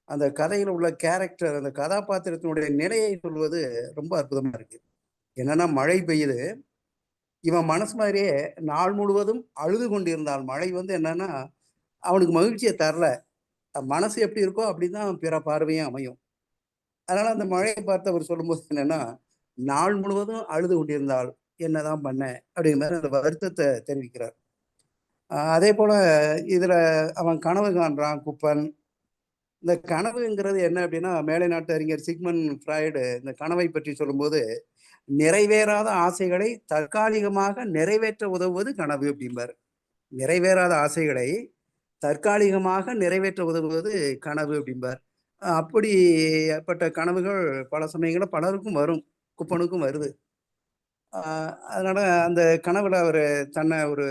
அந்த கதையில உள்ள கேரக்டர், அந்த கதாபாத்திரத்தினுடைய நிலையை சொல்வது ரொம்ப அற்புதமா இருக்கு. என்னன்னா, மழை பெய்யுது, இவன் மனசு மாதிரியே நாள் முழுவதும் அழுது கொண்டிருந்தால் மழை என்னன்னா அவனுக்கு மகிழ்ச்சியை தரல. மனசு எப்படி இருக்கோ அப்படிதான் பிற பார்வையும் அமையும். அதனால அந்த மழையை பார்த்து அவர் சொல்லும்போது என்னன்னா, நாள் முழுவதும் அழுது கொண்டிருந்தால் என்னதான் பண்ண அப்படிங்கிற மாதிரி அந்த வருத்தத்தை தெரிவிக்கிறார். அதே போல இதுல அவன் கனவு காண்றான் குப்பன். இந்த கனவுங்கிறது என்ன அப்படின்னா, மேலை நாட்டு அறிஞர் சிக்மண்ட் ஃப்ராய்டு இந்த கனவை பற்றி சொல்லும்போது, நிறைவேறாத ஆசைகளை தற்காலிகமாக நிறைவேற்ற உதவுவது கனவு அப்படிம்பார். நிறைவேறாத ஆசைகளை தற்காலிகமாக நிறைவேற்ற உதவுவது கனவு அப்படிம்பார். அப்படிப்பட்ட கனவுகள் பல சமயங்களில் பலருக்கும் வரும், குப்பனுக்கும் வருது. அதனால அந்த கனவுல அவர் தன்னை ஒரு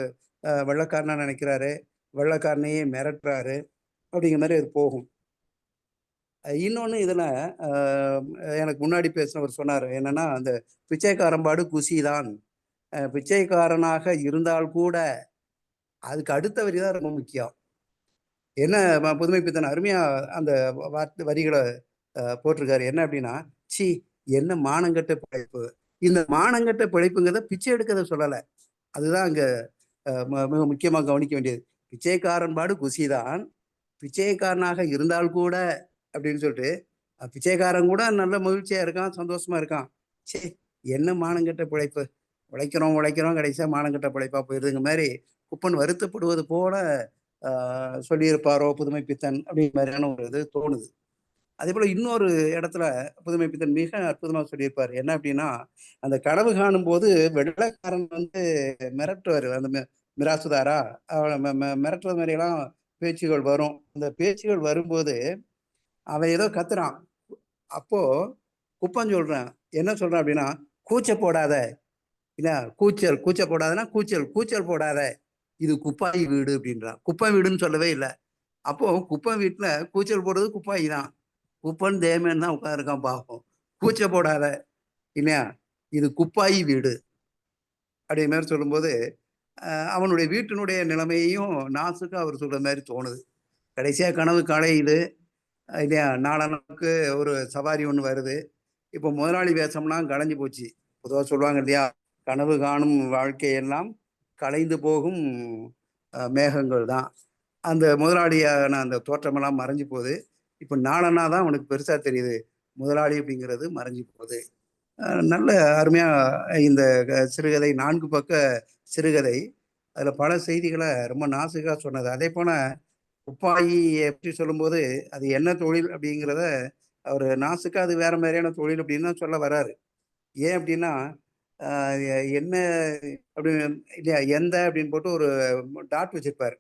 வெள்ளைக்காரனா நினைக்கிறாரு, வெள்ளைக்காரனையே மிரட்டுறாரு அப்படிங்கிற மாதிரி அது போகும். இன்னொன்று இதில் எனக்கு முன்னாடி பேசினவர் சொன்னார் என்னன்னா, அந்த பிச்சைக்காரம்பாடு குசிதான். பிச்சைக்காரனாக இருந்தால் கூட அதுக்கு அடுத்த வரி தான் ரொம்ப முக்கியம். என்ன புதுமைப்பித்தன் அருமையா அந்த வரிகளை போட்டிருக்காரு. என்ன அப்படின்னா, சி என்ன மானங்கட்ட பிழைப்பு. இந்த மானங்கட்ட பிழைப்புங்கிறத பிச்சை எடுக்கிறத சொல்லலை. அதுதான் அங்க மிக முக்கியமாக கவனிக்க வேண்டியது. பிச்சைக்காரன்பாடு குசிதான், பிச்சைக்காரனாக இருந்தால் கூட அப்படின்னு சொல்லிட்டு, பிச்சைக்காரன் கூட நல்ல மகிழ்ச்சியா இருக்கான், சந்தோஷமா இருக்கான். சே என்ன மானங்கட்ட பிழைப்பு, உழைக்கிறோம் கடைசியா மானங்கட்ட பிழைப்பா போயிருதுங்க மாதிரி குப்பன் வருத்தப்படுவது போல சொல்லியிருப்பாரோ புதுமைப்பித்தன் அப்படிங்கிற மாதிரியான ஒரு இது தோணுது. அதே போல இன்னொரு இடத்துல புதுமைப்பித்தன் மிக அற்புதமா சொல்லியிருப்பாரு. என்ன அப்படின்னா, அந்த கனவு காணும் போது வெள்ளைக்காரன் மிரட்டுவாரு. அந்த மிராசுதாரா அவளை மிரட்டுறது மாதிரி எல்லாம் பேச்சுகள் வரும். அந்த பேச்சுகள் வரும்போது அவன் ஏதோ கத்துறான். அப்போ குப்பன் சொல்றான், என்ன சொல்றான் அப்படின்னா, கூச்ச போடாத, இல்ல கூச்ச போடாதன்னா கூச்சல் போடாத, இது குப்பாய் வீடு அப்படின்றான். குப்பை வீடுன்னு சொல்லவே இல்லை. அப்போ குப்பை வீட்டுல கூச்சல் போடுறது குப்பாய் தான். குப்பன் தேமன் தான் உட்காந்துருக்கான் பாப்போம். கூச்ச போடாத, இல்லையா, இது குப்பாயி வீடு அப்படி மாதிரி சொல்லும்போது அவனுடைய வீட்டினுடைய நிலைமையையும் நாசுக்கு அவர் சொல்ற மாதிரி தோணுது. கடைசியா கனவு காலையுது இல்லையா, நாளனுக்கு ஒரு சவாரி ஒன்று வருது. இப்போ முதலாளி வேஷம்லாம் களைஞ்சு போச்சு. பொதுவாக சொல்லுவாங்க இல்லையா, கனவு காணும் வாழ்க்கையெல்லாம் கலைந்து போகும் மேகங்கள் தான். அந்த முதலாளியான அந்த தோற்றமெல்லாம் மறைஞ்சு போகுது. இப்போ நாளனா தான் அவனுக்கு பெருசா தெரியுது, முதலாளி அப்படிங்கிறது மறைஞ்சு போகுது. நல்ல அருமையா இந்த சிறுகதை, 4 பக்க சிறுகதை. அதுல பல செய்திகளை ரொம்ப நாசுக்கா சொன்னது. அதே போல குப்பாயி எப்படி சொல்லும்போது அது என்ன தொழில் அப்படிங்கிறத அவர் நாசுக்கா அது வேற மாதிரியான தொழில் அப்படின்னு தான் சொல்ல வர்றாரு. ஏன் அப்படின்னா, என்ன அப்படி இல்லையா, எந்த அப்படின்னு போட்டு ஒரு டாட் வச்சிருப்பாரு.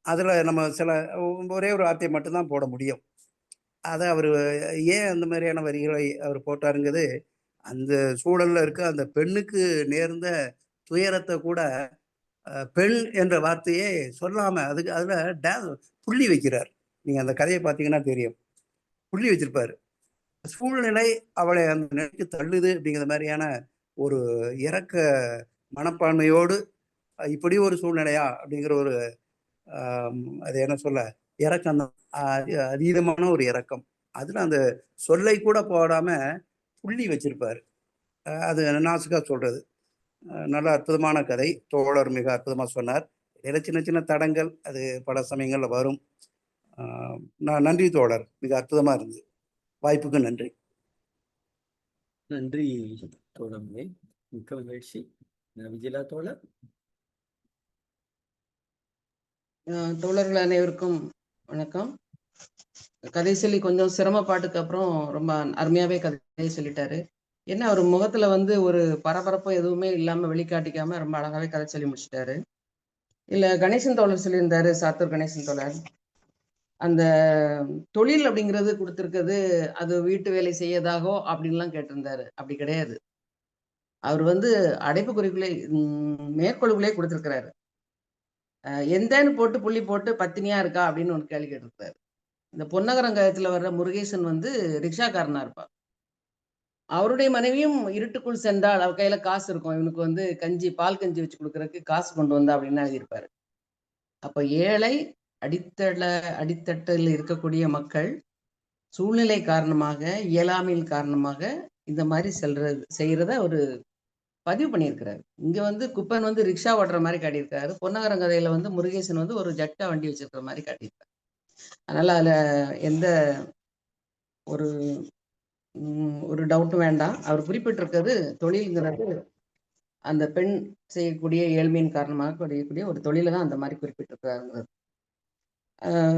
அதுல நம்ம ஒரே ஒரு வார்த்தையை மட்டும்தான் போட முடியும். அதை அவர் ஏன் அந்த மாதிரியான வரிகளை அவர் போட்டாருங்கிறது, அந்த சூழல்ல இருக்க அந்த பெண்ணுக்கு நேர்ந்த துயரத்தை கூட பெண் என்ற வார்த்தையே சொல்லாம அதுல புள்ளி வைக்கிறார். நீங்க அந்த கதையை பார்த்தீங்கன்னா தெரியும், புள்ளி வச்சிருப்பாரு. சூழ்நிலை அவளை அந்த நிலைக்கு தள்ளுது அப்படிங்கிற மாதிரியான ஒரு இரக்க மனப்பான்மையோடு, இப்படி ஒரு சூழ்நிலையா அப்படிங்கிற ஒரு அது என்ன சொல்ல, இறக்கம் தான், அதீதமான ஒரு இறக்கம். அதுல அந்த சொல்லை கூட போடாம புள்ளி வச்சிருப்பாரு. அது நாசுக்கா சொல்றது. நல்ல அற்புதமான கதை. தோழர் மிக அற்புதமா சொன்னார். இதில் சின்ன சின்ன தடங்கள் அது பல சமயங்கள்ல வரும். நான் நன்றி தோழர், மிக அற்புதமா இருந்தது. வாய்ப்புக்கு நன்றி. நன்றி தோழர்களே, மிக்க மகிழ்ச்சி. விஜயலா தோழர். தோழர்கள் அனைவருக்கும் வணக்கம். கதை சொல்லி கொஞ்சம் சிரமப்பாட்டுக்கு அப்புறம் ரொம்ப அருமையாவே கதையை சொல்லிட்டாரு. என்ன அவர் முகத்துல ஒரு பரபரப்பும் எதுவுமே இல்லாம வெளிக்காட்டிக்காம ரொம்ப அழகாவே கதை சொல்லி முடிச்சிட்டாரு. இல்ல கணேசன் தோழர் சொல்லியிருந்தாரு, சாத்தூர் கணேசன் தோழர், அந்த தொழில் அப்படிங்கிறது கொடுத்துருக்கிறது அது வீட்டு வேலை செய்யதாகோ அப்படின்லாம் கேட்டிருந்தாரு. அப்படி கிடையாது. அவர் வந்து அடைப்புக்குறிக்குள்ளே மேற்கோளுக்குள்ளே கொடுத்துருக்கிறாரு. எந்தேன்னு போட்டு புள்ளி போட்டு பத்தினியா இருக்கா அப்படின்னு ஒரு கேள்வி கேட்டிருக்கிறாரு. இந்த பொன்னகரங்காயத்துல வர்ற முருகேசன் வந்து ரிக்ஷாக்காரனா இருப்பார். அவருடைய மனைவியும் இருட்டுக்குள் சென்றால் அவ கையில காசு இருக்கும். இவனுக்கு வந்து கஞ்சி பால் கஞ்சி வச்சு கொடுக்கறதுக்கு காசு கொண்டு வந்தா அப்படின்னு எழுதியிருப்பாரு. அப்ப ஏழை அடித்தட்டில் இருக்கக்கூடிய மக்கள் சூழ்நிலை காரணமாக இயலாமையின் காரணமாக இந்த மாதிரி செய்யறத ஒரு பதிவு பண்ணியிருக்கிறாரு. இங்க வந்து குப்பன் வந்து ரிக்ஷா ஓட்டுற மாதிரி காட்டியிருக்காரு. பொன்னகரம் கதையில வந்து முருகேசன் வந்து ஒரு ஜட்டா வண்டி வச்சிருக்கிற மாதிரி காட்டியிருக்காரு. அதனால அதுல எந்த ஒரு ஒரு டவுட்டும் வேண்டாம். அவர் குறிப்பிட்டிருக்கிறது தொழில்ங்கிறது அந்த பெண் செய்யக்கூடிய ஏழ்மையின் காரணமாக செய்யக்கூடிய ஒரு தொழிலை தான் அந்த மாதிரி குறிப்பிட்டிருக்கிறாருங்கிறது.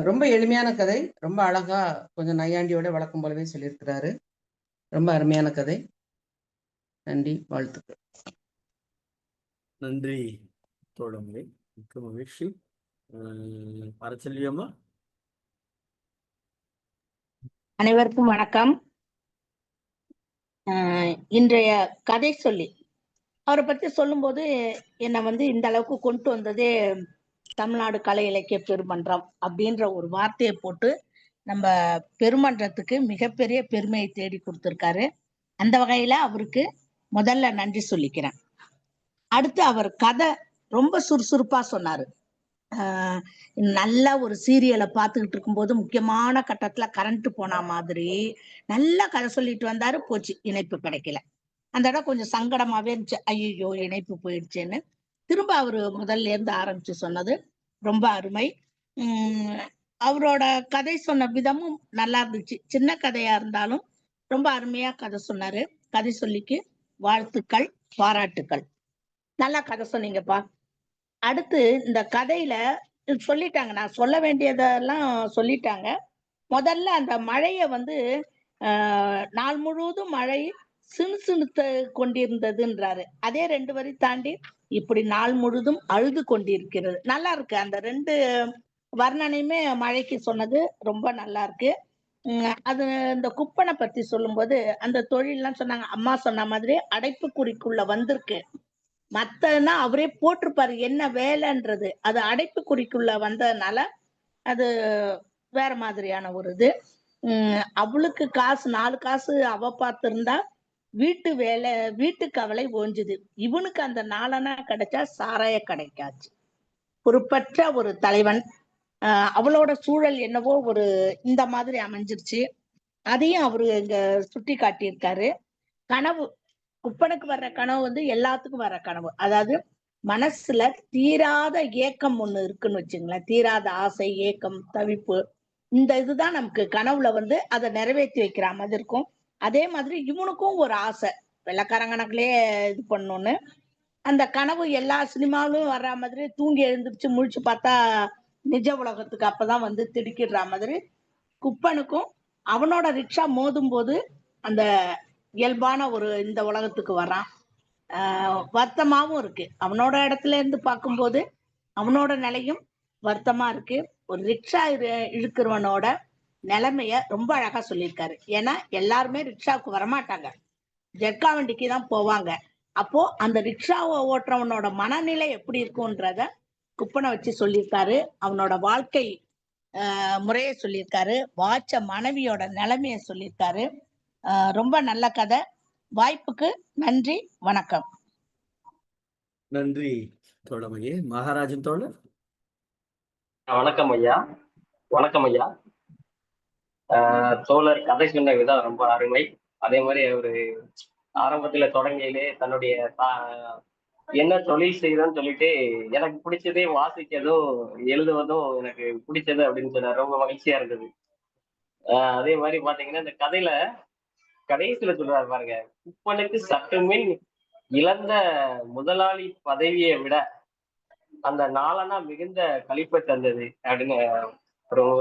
ரொம்ப எளிமையான கதை, ரொம்ப அழகா கொஞ்சம் நையாண்டியோட வழக்கம் போலவே சொல்லியிருக்கிறாரு. ரொம்ப அருமையான கதை. நன்றி, வாழ்த்துக்கள். நன்றி தோழமையை, மிக்க மகிழ்ச்சி. அரசெல்வியம்மா. அனைவருக்கும் வணக்கம். இன்றைய கதை சொல்லி அவரை பத்தி சொல்லும்போது என்னை வந்து இந்த அளவுக்கு கொண்டு வந்ததே தமிழ்நாடு கலை இலக்கிய பெருமன்றம் அப்படின்ற ஒரு வார்த்தையை போட்டு நம்ம பெருமன்றத்துக்கு மிகப்பெரிய பெருமையை தேடி கொடுத்திருக்காரு. அந்த வகையில அவருக்கு முதல்ல நன்றி சொல்லிக்கிறேன். அடுத்து அவர் கதை ரொம்ப சுறுசுறுப்பா சொன்னாரு. நல்ல ஒரு சீரியலை பார்த்துக்கிட்டு இருக்கும்போது முக்கியமான கட்டத்துல கரண்ட் போன மாதிரி நல்லா கதை சொல்லிட்டு வந்தாரு. போச்சு, இணைப்பு கிடைக்கல. அந்த இடம் கொஞ்சம் சங்கடமாவே இருந்துச்சு. ஐயோ, இணைப்பு போயிடுச்சேன்னு திரும்ப அவரு முதல்ல இருந்து ஆரம்பிச்சு சொன்னது ரொம்ப அருமை. அவரோட கதை சொன்ன விதமும் நல்லா இருந்துச்சு. சின்ன கதையா இருந்தாலும் ரொம்ப அருமையா கதை சொன்னாரு. கதை சொல்லிக்கு வாழ்த்துக்கள், பாராட்டுக்கள். நல்லா கதை சொன்னீங்கப்பா. அடுத்து இந்த கதையில சொல்லிட்டாங்க, நான் சொல்ல வேண்டியதெல்லாம் சொல்லிட்டாங்க. முதல்ல அந்த மழைய வந்து நாள் முழுவதும் மழை சினுசினுத்து கொண்டிருந்ததுன்றாரு. அதே 2 வரி தாண்டி இப்படி நாள் முழுதும் அழுது கொண்டிருக்கிறது. நல்லா இருக்கு. அந்த 2 வர்ணனையுமே மழைக்கு சொன்னது ரொம்ப நல்லா இருக்கு. அது இந்த குப்பனை பத்தி சொல்லும்போது அந்த தொழில்லாம் சொன்னாங்க. அம்மா சொன்ன மாதிரி அடைப்புக்குறிக்குள்ள வந்திருக்கு. மத்தனா அவரே போட்டிருப்பாரு என்ன வேலைன்றது. அது அடைப்புக்குறிக்குள்ள வந்ததுனால அது வேற மாதிரியான ஒரு இது. அவளுக்கு காசு 4 காசு அவ பார்த்திருந்தா வீட்டு வேலை வீட்டு கவலை ஓஞ்சுது. இவனுக்கு அந்த 4 அணா கிடைச்சா சாராய கிடைக்காச்சு. பொறுப்பற்ற ஒரு தலைவன். அவளோட சூழல் என்னவோ ஒரு இந்த மாதிரி அமைஞ்சிருச்சு. அதையும் அவரு இங்க சுட்டி காட்டியிருக்காரு. கனவு, குப்பனுக்கு வர்ற கனவு வந்து எல்லாத்துக்கும் வர்ற கனவு. அதாவது மனசுல தீராத ஏக்கம் ஒண்ணு இருக்குன்னு வச்சுங்களேன். தீராத ஆசை, ஏக்கம், தவிப்பு, இந்த இதுதான் நமக்கு கனவுல வந்து அதை நிறைவேற்றி வைக்கிற மாதிரி இருக்கும். அதே மாதிரி இவனுக்கும் ஒரு ஆசை, வெள்ளக்காரங்கணக்கிலே இது பண்ணணும்னு. அந்த கனவு எல்லா சினிமாவிலும் வர்ற மாதிரி தூங்கி எழுந்திருச்சு முழிச்சு பார்த்தா நிஜ உலகத்துக்கு அப்பதான் வந்து திடுக்கிடுற மாதிரி குப்பனுக்கும் அவனோட ரிக்ஷா மோதும் போது அந்த இயல்பான ஒரு இந்த உலகத்துக்கு வரான். வருத்தமாவும் இருக்கு. அவனோட இடத்துல இருந்து பார்க்கும்போது அவனோட நிலையும் வருத்தமா இருக்கு. ஒரு ரிக்ஷா இழுக்கிறவனோட நிலைமைய ரொம்ப அழகா சொல்லியிருக்காரு. ஏன்னா எல்லாருமே ரிக்ஷாவுக்கு வரமாட்டாங்க, ஜெர்கா வண்டிக்கு தான் போவாங்க. அப்போ அந்த ரிக்ஷாவை ஓட்டுறவனோட மனநிலை எப்படி இருக்கும்ன்றத குப்பனை வச்சு சொல்லியிருக்காரு. அவனோட வாழ்க்கை முறையை சொல்லியிருக்காரு. வாச்ச மனைவியோட நிலைமைய சொல்லியிருக்காரு. ரொம்ப நல்ல கதை. வாய்ப்புக்கு நன்றி, வணக்கம். நன்றி தோழமையே. மகாராஜன் தோழர். வணக்கம் ஐயா. வணக்கம் ஐயா. தோழர் கதை சொன்ன விதம் ரொம்ப அருமை. அதே மாதிரி அவரு ஆரம்பத்துல தொடங்கியிலே தன்னுடைய என்ன தொழில் செய்யறதுன்னு சொல்லிட்டு எனக்கு பிடிச்சதே வாசிக்கிறதும் எழுதுவதும் எனக்கு பிடிச்சது அப்படின்னு சொன்னார். ரொம்ப மகிழ்ச்சியா இருந்தது. அதே மாதிரி பாத்தீங்கன்னா இந்த கதையில கடைசியில சொல்றாரு பாருங்க, குப்பனுக்கு சற்றுமின் இழந்த முதலாளி பதவியை விட அந்த 4 அணா மிகுந்த களிப்பை தந்தது அப்படின்னு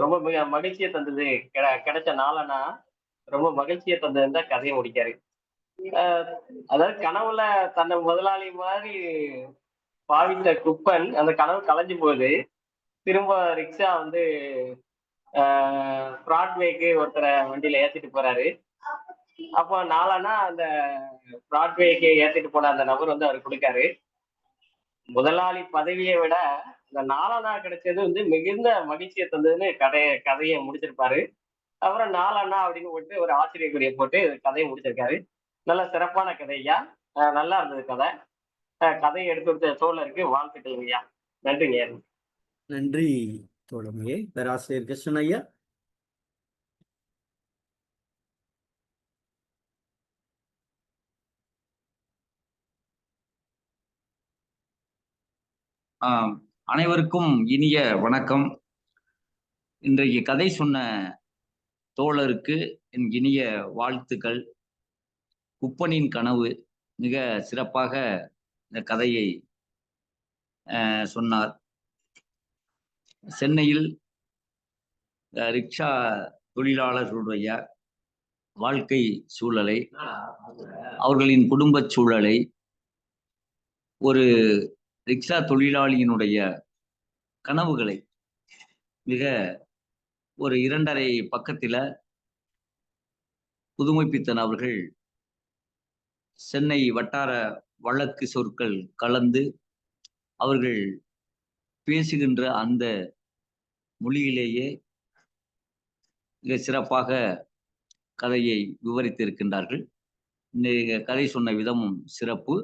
ரொம்ப மிக மகிழ்ச்சியை தந்தது. கிடைச்ச 4 அணா ரொம்ப மகிழ்ச்சியை தந்ததுன்னு தான் கதையை முடிக்காரு. அதாவது கனவுல தன்னை முதலாளி மாதிரி பாவித்த குப்பன் அந்த கனவு கலைஞ்சு போகுது. திரும்ப ரிக்ஷா வந்து பிராட்வேக்கு ஒருத்தரை வண்டியில ஏத்திட்டு போறாரு. அப்போ நாளானா அந்த பிராட்வேக்கு ஏத்திட்டு போன அந்த நபர் வந்து அவர் கொடுக்காரு. முதலாளி பதவியை விட இந்த நாளானா கிடைச்சது வந்து மிகுந்த மகிழ்ச்சியை தந்ததுன்னு கதையை முடிச்சிருப்பாரு. அப்புறம் நாளானா அப்படின்னு போட்டு ஒரு ஆசிரியக்குறியை போட்டு கதையை முடிச்சிருக்காரு. நல்ல சிறப்பான கதை ஐயா. நல்லா இருந்தது கதை. கதையை எடுத்து கொடுத்த தோழருக்கு வாழ்த்துக்கள் ஐயா. நன்றிங்க. நன்றி தோழமையே. பேராசிரியர் கிருஷ்ணன் ஐயா. அனைவருக்கும் இனிய வணக்கம். இன்றைக்கு கதை சொன்ன தோழருக்கு என் இனிய வாழ்த்துக்கள். குப்பனின் கனவு மிக சிறப்பாக இந்த கதையை சொன்னார். சென்னையில் ரிக்ஷா தொழிலாளர்களுடைய வாழ்க்கை சூழலை, அவர்களின் குடும்ப சூழலை, ஒரு ரிக்ஷா தொழிலாளியினுடைய கனவுகளை மிக ஒரு 2.5 பக்கத்தில புதுமைப்பித்தன் அவர்கள் சென்னை வட்டார வழக்கு சொற்கள் கலந்து அவர்கள் பேசுகின்ற அந்த மொழியிலேயே மிக சிறப்பாக கதையை விவரித்திருக்கின்றார்கள். இந்த கதை சொன்ன விதமும் சிறப்பு.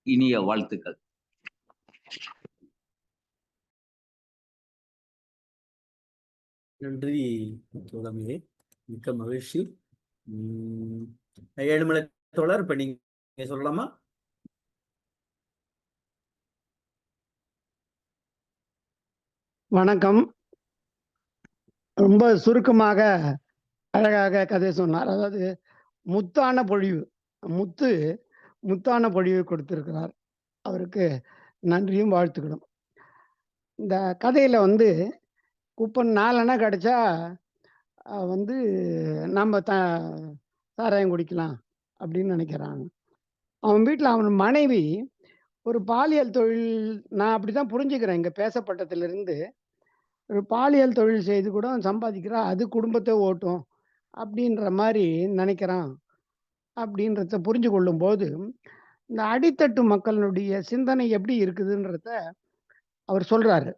இனிய வாழ்த்துக்கள். நன்றி தோழமையே, மிக்க மகிழ்ச்சி. ஏழுமலை தோழர், இப்ப நீங்க சொல்லலாமா? வணக்கம். ரொம்ப சுருக்கமாக அழகாக கதை சொன்னார். அதாவது முத்தான பொழிவு, முத்தான பொழிவு கொடுத்திருக்கிறார். அவருக்கு நன்றியும் வாழ்த்துக்களும். இந்த கதையில வந்து குப்பன் 4 அணை கிடைச்சா வந்து நம்ம சாராயம் குடிக்கலாம் அப்படின்னு நினைக்கிறாங்க. அவன் வீட்டில் அவன் மனைவி ஒரு பாலியல் தொழில், நான் அப்படிதான் புரிஞ்சுக்கிறேன் இங்க பேசப்பட்டதிலிருந்து, ஒரு பாலியல் தொழில் செய்து கூட சம்பாதிக்கிறா, அது குடும்பத்தை ஓட்டும் அப்படின்ற மாதிரி நினைக்கிறான் அப்படின்றத புரிஞ்சு கொள்ளும் போது, இந்த அடித்தட்டு மக்களுடைய சிந்தனை எப்படி இருக்குதுன்றத அவர் சொல்றாரு.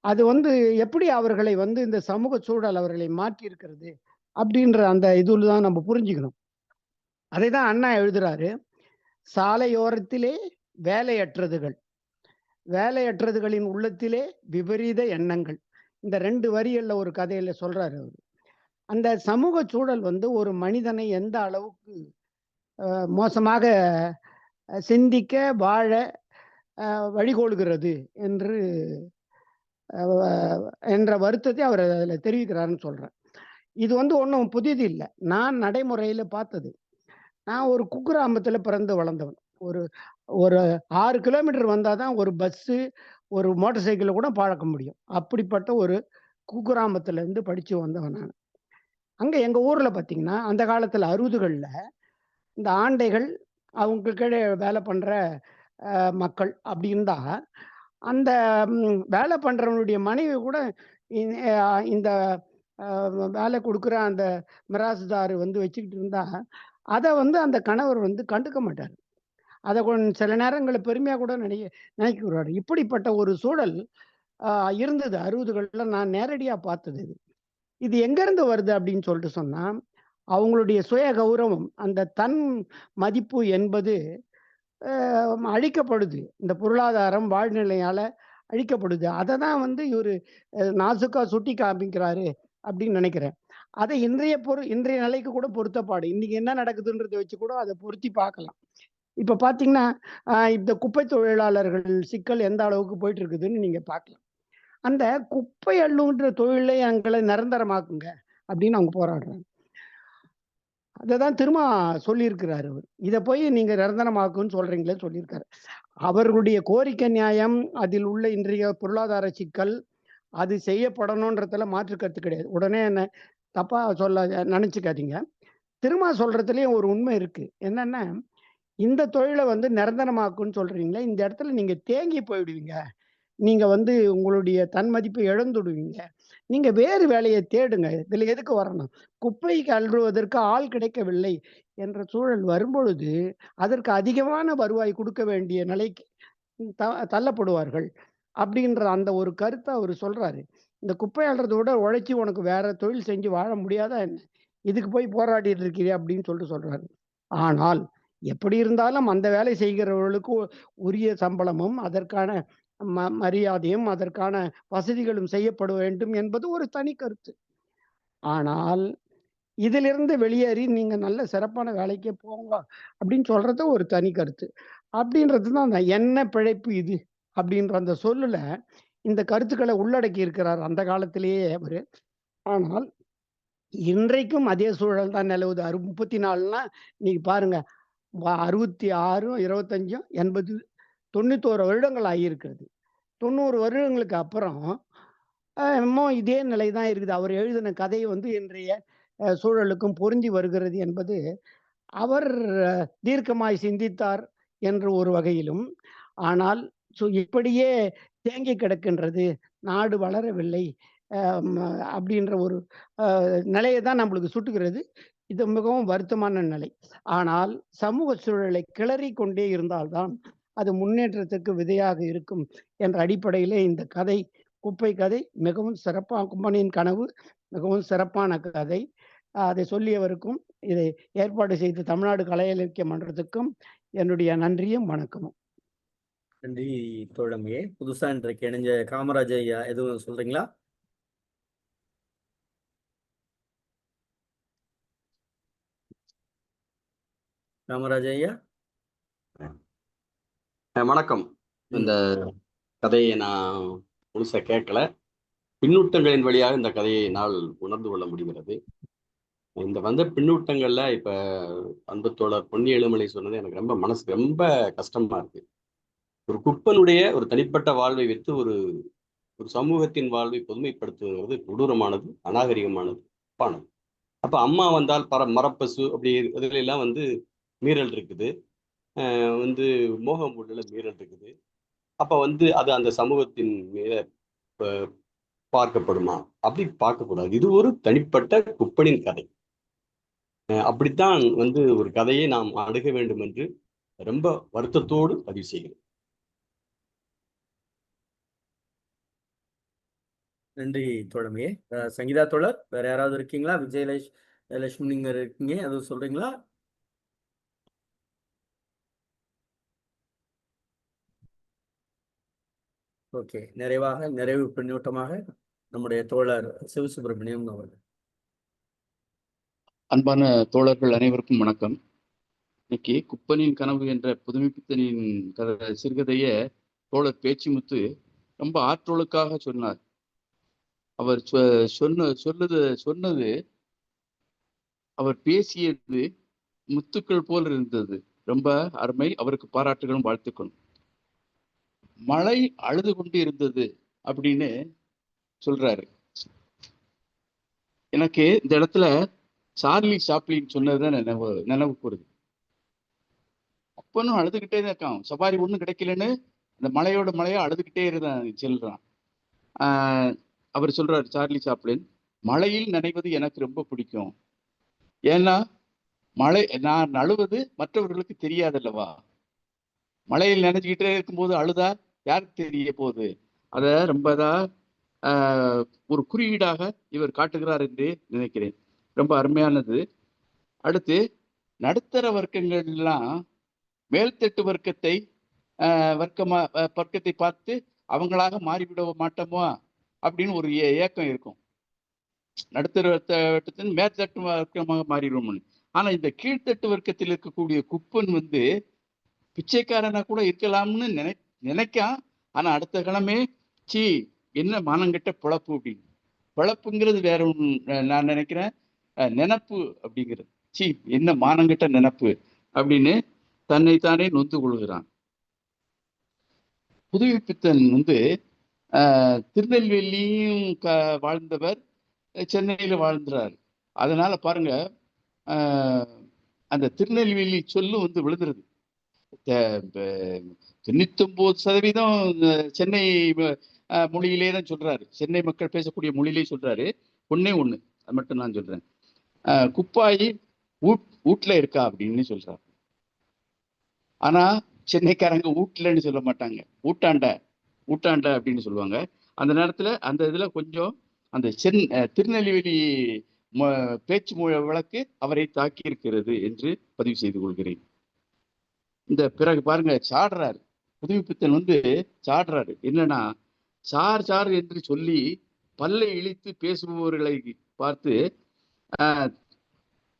அது வந்து எப்படி அவர்களை வந்து இந்த சமூக சூழல் அவர்களை மாற்றி இருக்கிறது அப்படின்ற அந்த இதுல தான் நம்ம புரிஞ்சுக்கணும். அதை தான் அண்ணா எழுதுறாரு. சாலையோரத்திலே வேலையற்றதுகளின் உள்ளத்திலே விபரீத எண்ணங்கள். இந்த 2 வரிகள்ல ஒரு கதையில சொல்றாரு அவரு. அந்த சமூக சூழல் வந்து ஒரு மனிதனை எந்த அளவுக்கு மோசமாக சிந்திக்க வாழ வழிகோலுகிறது என்ற வருத்தத்தை அவர் அதில் தெரிவிக்கிறாருன்னு சொல்றேன். இது வந்து ஒன்றும் புதிது இல்லை, நான் நடைமுறையில் பார்த்தது. நான் ஒரு குக்கிராமத்தில் பிறந்து வளர்ந்தவன். ஒரு 6 கிலோமீட்டர் வந்தால் தான் ஒரு பஸ்ஸு, ஒரு மோட்டார் சைக்கிளை கூட பார்க்க முடியும். அப்படிப்பட்ட ஒரு குக்கிராமத்திலேருந்து படித்து வந்தவன் நான். அங்கே எங்கள் ஊரில் பார்த்தீங்கன்னா அந்த காலத்தில் 60களில் இந்த ஆண்டைகள் அவங்க கீழே வேலை பண்ணுற மக்கள் அப்படி இருந்தால், அந்த வேலை பண்ணுறவனுடைய மனைவி கூட இந்த வேலை கொடுக்குற அந்த மிராசுதார் வந்து வச்சுக்கிட்டு இருந்தா, அதை வந்து அந்த கணவர் வந்து கண்டுக்க மாட்டார். அதை சில நேரங்களில் பெருமையாக கூட நினைக்கிறாரு. இப்படிப்பட்ட ஒரு சூழல் இருந்தது 60களில். நான் நேரடியாக பார்த்தது. இது எங்கேருந்து வருது அப்படின்னு சொல்லிட்டு சொன்னால், அவங்களுடைய சுய கௌரவம், அந்த தன் மதிப்பு என்பது அழிக்கப்படுது. இந்த பொருளாதாரம் வாழ்நிலையால் அழிக்கப்படுது. அதை தான் வந்து இவர் நாசுக்காக சுட்டி காமிக்கிறாரு அப்படின்னு நினைக்கிறேன். அதை இன்றைய நிலைக்கு கூட பொருத்தப்பாடு. இன்னைக்கு என்ன நடக்குதுன்றதை வச்சு கூட அதை பொருத்தி பார்க்கலாம். இப்போ பார்த்தீங்கன்னா இந்த குப்பை தொழிலாளர்கள் சிக்கல் எந்த அளவுக்கு போயிட்டு இருக்குதுன்னு நீங்கள் பார்க்கலாம். அந்த குப்பை அள்ளுன்ற தொழிலை எங்களை நிரந்தரமாக்குங்க அப்படின்னு அவங்க போராடுறாங்க. அதை தான் திரும்ப சொல்லியிருக்கிறார் அவர். இதை போய் நீங்கள் நிரந்தரமாக்குன்னு சொல்கிறீங்களே சொல்லியிருக்காரு. அவர்களுடைய கோரிக்கை நியாயம், அதில் உள்ள இன்றைய பொருளாதார சிக்கல், அது செய்யப்படணுன்றதுல மாற்று கருத்து கிடையாது. உடனே என்ன தப்பாக சொல்ல நினச்சிக்காதீங்க. திரும்ப சொல்கிறதுலேயும் ஒரு உண்மை இருக்குது. என்னென்னா, இந்த தொழிலை வந்து நிரந்தரமாக்குன்னு சொல்கிறீங்களே, இந்த இடத்துல நீங்கள் தேங்கி போயிடுவீங்க. நீங்க வந்து உங்களுடைய தன்மதிப்பை இழந்துடுவீங்க. நீங்க வேறு வேலையை தேடுங்க. இதுல எதுக்கு வரணும்? குப்பை அள்ளுவதற்கு ஆள் கிடைக்கவில்லை என்ற சூழல் வரும்பொழுது, அதற்கு அதிகமான வருவாய் கொடுக்க வேண்டிய நிலைக்கு தள்ளப்படுவார்கள். அப்படின்ற அந்த ஒரு கருத்த அவரு சொல்றாரு. இந்த குப்பை அள்ளுறத விட உழைச்சு உனக்கு வேற தொழில் செஞ்சு வாழ முடியாதா என்ன? இதுக்கு போய் போராடிட்டு இருக்கிறியே அப்படின்னு சொல்றாரு. ஆனால் எப்படி இருந்தாலும் அந்த வேலை செய்கிறவர்களுக்கு உரிய சம்பளமும், அதற்கான மரியாதையும், அதற்கான வசதிகளும் செய்யப்பட வேண்டும் என்பது ஒரு தனி கருத்து. ஆனால் இதிலிருந்து வெளியேறி நீங்க நல்ல சிறப்பான வேலைக்கே போங்க அப்படின்னு சொல்றது ஒரு தனி கருத்து. அப்படின்றது தான் அந்த என்ன பிழைப்பு இது அப்படின்ற அந்த சொல்லுல இந்த கருத்துக்களை உள்ளடக்கி இருக்கிறார் அந்த காலத்திலேயே அவரு. ஆனால் இன்றைக்கும் அதே சூழல் தான் நிலவுது. 34னா நீங்க பாருங்க 66, 25, 80, 91 வருடங்கள் ஆகியிருக்கிறது. 90 வருடங்களுக்கு அப்புறம் இன்னும் இதே நிலை தான் இருக்குது. அவர் எழுதின கதை வந்து இன்றைய சூழலுக்கும் பொருந்தி வருகிறது என்பது அவர் தீர்க்கமாய் சிந்தித்தார் என்ற ஒரு வகையிலும், ஆனால் இப்படியே தேங்கி கிடக்கின்றது, நாடு வளரவில்லை அப்படின்ற ஒரு நிலையை தான் நம்மளுக்கு சுட்டுகிறது. இது மிகவும் வருத்தமான நிலை. ஆனால் சமூக சூழலை கிளறி கொண்டே இருந்தால்தான் அது முன்னேற்றத்துக்கு விதையாக இருக்கும் என்ற அடிப்படையிலே இந்த கதை, குப்பை கதை மிகவும் கும்பனின் கனவு மிகவும் சிறப்பான கதை. அதை சொல்லியவருக்கும் இதை ஏற்பாடு செய்த தமிழ்நாடு கலை இலக்கிய மன்றத்துக்கும் என்னுடைய நன்றியும் வணக்கமும். நன்றி தோழமையே. புதுசா இன்றைக்கு இணைஞ்ச காமராஜ் ஐயா எதுவும் சொல்றீங்களா? காமராஜ் ஐயா. வணக்கம். இந்த கதையை நான் முழுசா கேட்கல. பின்னூட்டங்களின் வழியாக இந்த கதையை என்னால் உணர்ந்து கொள்ள முடிகிறது. இந்த வந்த பின்னூட்டங்கள்ல இப்ப அன்பு தோழர் பொன்னி எழுமலை சொன்னது எனக்கு ரொம்ப மனசு ரொம்ப கஷ்டமா இருக்கு. ஒரு குப்பனுடைய ஒரு தனிப்பட்ட வாழ்வை வைத்து ஒரு ஒரு சமூகத்தின் வாழ்வை பொதுமைப்படுத்துவது கொடூரமானது, அநாகரிகமானது, தப்பானது. அப்ப அம்மா வந்தால் மரப்பசு அப்படி இதுல எல்லாம் வந்து மீறல் இருக்குது, வந்து மோகமூடல மீறல் இருக்குது. அப்ப வந்து அது அந்த சமூகத்தின் மீத பார்க்கப்படுமா? அப்படி பார்க்கக்கூடாது. இது ஒரு தனிப்பட்ட குப்பனின் கதை. அப்படித்தான் வந்து ஒரு கதையை நாம் அணுக வேண்டும் என்று ரொம்ப வருத்தத்தோடு பதிவு செய்கிறேன். நன்றி தோழமையே. சங்கீதா தோழர், வேற யாராவது இருக்கீங்களா? விஜயலட்சுமி நீங்க இருக்கீங்க, எதுவும் சொல்றீங்களா? ஓகே, நிறைவு பின்னூட்டமாக நம்முடைய தோழர் சிவசுப்பிரமணியம் அவர்கள். அன்பான தோழர்கள் அனைவருக்கும் வணக்கம். இன்னைக்கு குப்பனின் கனவு என்ற புதுமைப்பித்தனின் சிறுகதைய தோழர் பேச்சிமுத்து ரொம்ப ஆற்றலுக்காக சொன்னார். அவர் சொன்னது அவர் பேசியது முத்துக்கள் போல் இருந்தது. ரொம்ப அருமை. அவருக்கு பாராட்டுகளும் வாழ்த்துக்களும். மழை அழுது கொண்டு இருந்தது அப்படின்னு சொல்றாரு. எனக்கு இந்த இடத்துல சார்லி சாப்ளின் சொன்னதுதான் நினைவு கூறுது. குப்பனும் அழுதுகிட்டே தான் இருக்கான். சவாரி ஒண்ணும் கிடைக்கலன்னு அந்த மழையா அழுதுகிட்டே செல்றான். அவர் சொல்றாரு சார்லி சாப்ளின், மழையில் நனைவது எனக்கு ரொம்ப பிடிக்கும். ஏன்னா நான் அழுவது மற்றவர்களுக்கு தெரியாதல்லவா. மழையில் நினைச்சுக்கிட்டே இருக்கும்போது அழுதா யாருக்கு தெரிய போகுது? அத ரொம்பதான் ஒரு குறியீடாக இவர் காட்டுகிறார் என்று நினைக்கிறேன். ரொம்ப அருமையானது. அடுத்து, நடுத்தர வர்க்கங்கள் எல்லாம் மேல்தட்டு வர்க்கத்தை பார்த்து அவங்களாக மாறிவிட மாட்டோமா அப்படின்னு ஒரு ஏக்கம் இருக்கும். நடுத்தர வர்க்கத்தின் மேற்தட்டு வர்க்கமாக மாறிடுவோம்னு. ஆனா இந்த கீழ்த்தட்டு வர்க்கத்தில் இருக்கக்கூடிய குப்பன் வந்து பிச்சைக்காரனா கூட இருக்கலாம்னு நினைக்கான். ஆனா அடுத்த கிழமை என்ன மானங்கெட்ட பிழப்பு அப்படின்னு. பிழப்புங்கிறது வேற ஒன்று நான் நினைக்கிறேன், நினப்பு அப்படிங்கிறது. என்ன மானங்கெட்ட நினப்பு அப்படின்னு தன்னைத்தானே நொந்து கொள்கிறான். புதுமைப்பித்தன் வந்து திருநெல்வேலியும் வாழ்ந்தவர், சென்னையில வாழ்ந்துறாரு. அதனால பாருங்க, அந்த திருநெல்வேலி சொல்லு வந்து விழுந்துருது. 99% சென்னை மொழியிலே தான் சொல்றாரு. சென்னை மக்கள் பேசக்கூடிய மொழியிலே சொல்றாரு. ஒண்ணே ஒண்ணு அது மட்டும் நான் சொல்றேன். குப்பாயி வீட்டுல இருக்கா அப்படின்னு சொல்றாரு. ஆனா சென்னைக்காரங்க வீட்டுலன்னு சொல்ல மாட்டாங்க, ஊட்டாண்ட அப்படின்னு சொல்லுவாங்க. அந்த நேரத்துல அந்த இதுல கொஞ்சம் அந்த திருநெல்வேலி பேச்சு வழக்கு அவரை தாக்கி இருக்கிறது என்று பதிவு செய்து கொள்கிறேன். இந்த பிறகு பாருங்க, சாடுறாரு புதுமைப்பித்தன் சாடுறாரு. என்னன்னா, சார் என்று சொல்லி பல்லை இழித்து பேசுபவர்களை பார்த்து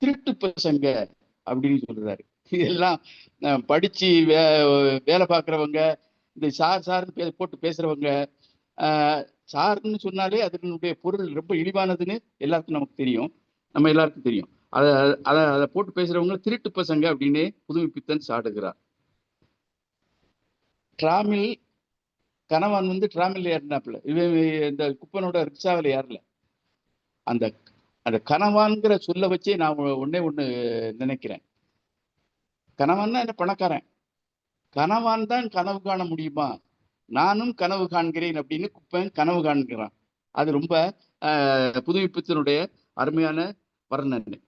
திருட்டு பசங்க அப்படின்னு சொல்றாரு. இதெல்லாம் படிச்சு வேலை பார்க்குறவங்க, இந்த சார்னு போட்டு பேசுறவங்க, சார்ன்னு சொன்னாலே அதனுடைய பொருள் ரொம்ப இழிவானதுன்னு எல்லாருக்கும் நமக்கு தெரியும், நம்ம எல்லாருக்கும் தெரியும். அதை போட்டு பேசுறவங்க திருட்டு பசங்க அப்படின்னு புதுமைப்பித்தன் சாடுகிறார். டிராமில் கணவன் டிராமில் ஏறினாப்புல, இந்த குப்பனோட ரிக்ஷாவில் ஏறல. அந்த கணவான்கிற சொல்ல வச்சே நான் ஒண்ணு நினைக்கிறேன். கணவன்னா என்ன, பணக்காரன். கணவான் தான் கனவு காண முடியுமா? நானும் கனவு காண்கிறேன் அப்படின்னு குப்பன் கனவு காண்கிறான். அது ரொம்ப புதுமைப்பித்தனுடைய அருமையான வர்ணனை.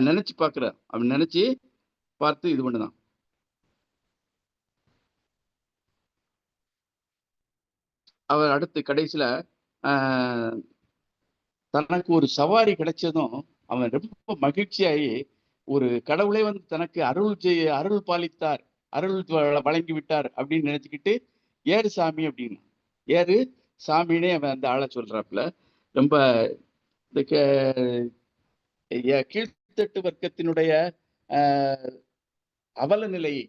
நினைச்சு பார்க்கிற, அவன் நினைச்சு பார்த்து இது பண்ணுதான். அவர் அடுத்து கடைசியில தனக்கு ஒரு சவாரி கிடைச்சதும் அவன் ரொம்ப மகிழ்ச்சியாகி, ஒரு கடவுளே தனக்கு அருள் பாலித்தார், அருள் வழங்கி விட்டார் அப்படின்னு நினைச்சுக்கிட்டு ஏறு சாமி அப்படின்னு, ஏறு சாமின்னே அவன் அந்த ஆளை சொல்றாப்புல. ரொம்ப இந்த கீழ்த்தட்டு வர்க்கத்தினுடைய அவல நிலையை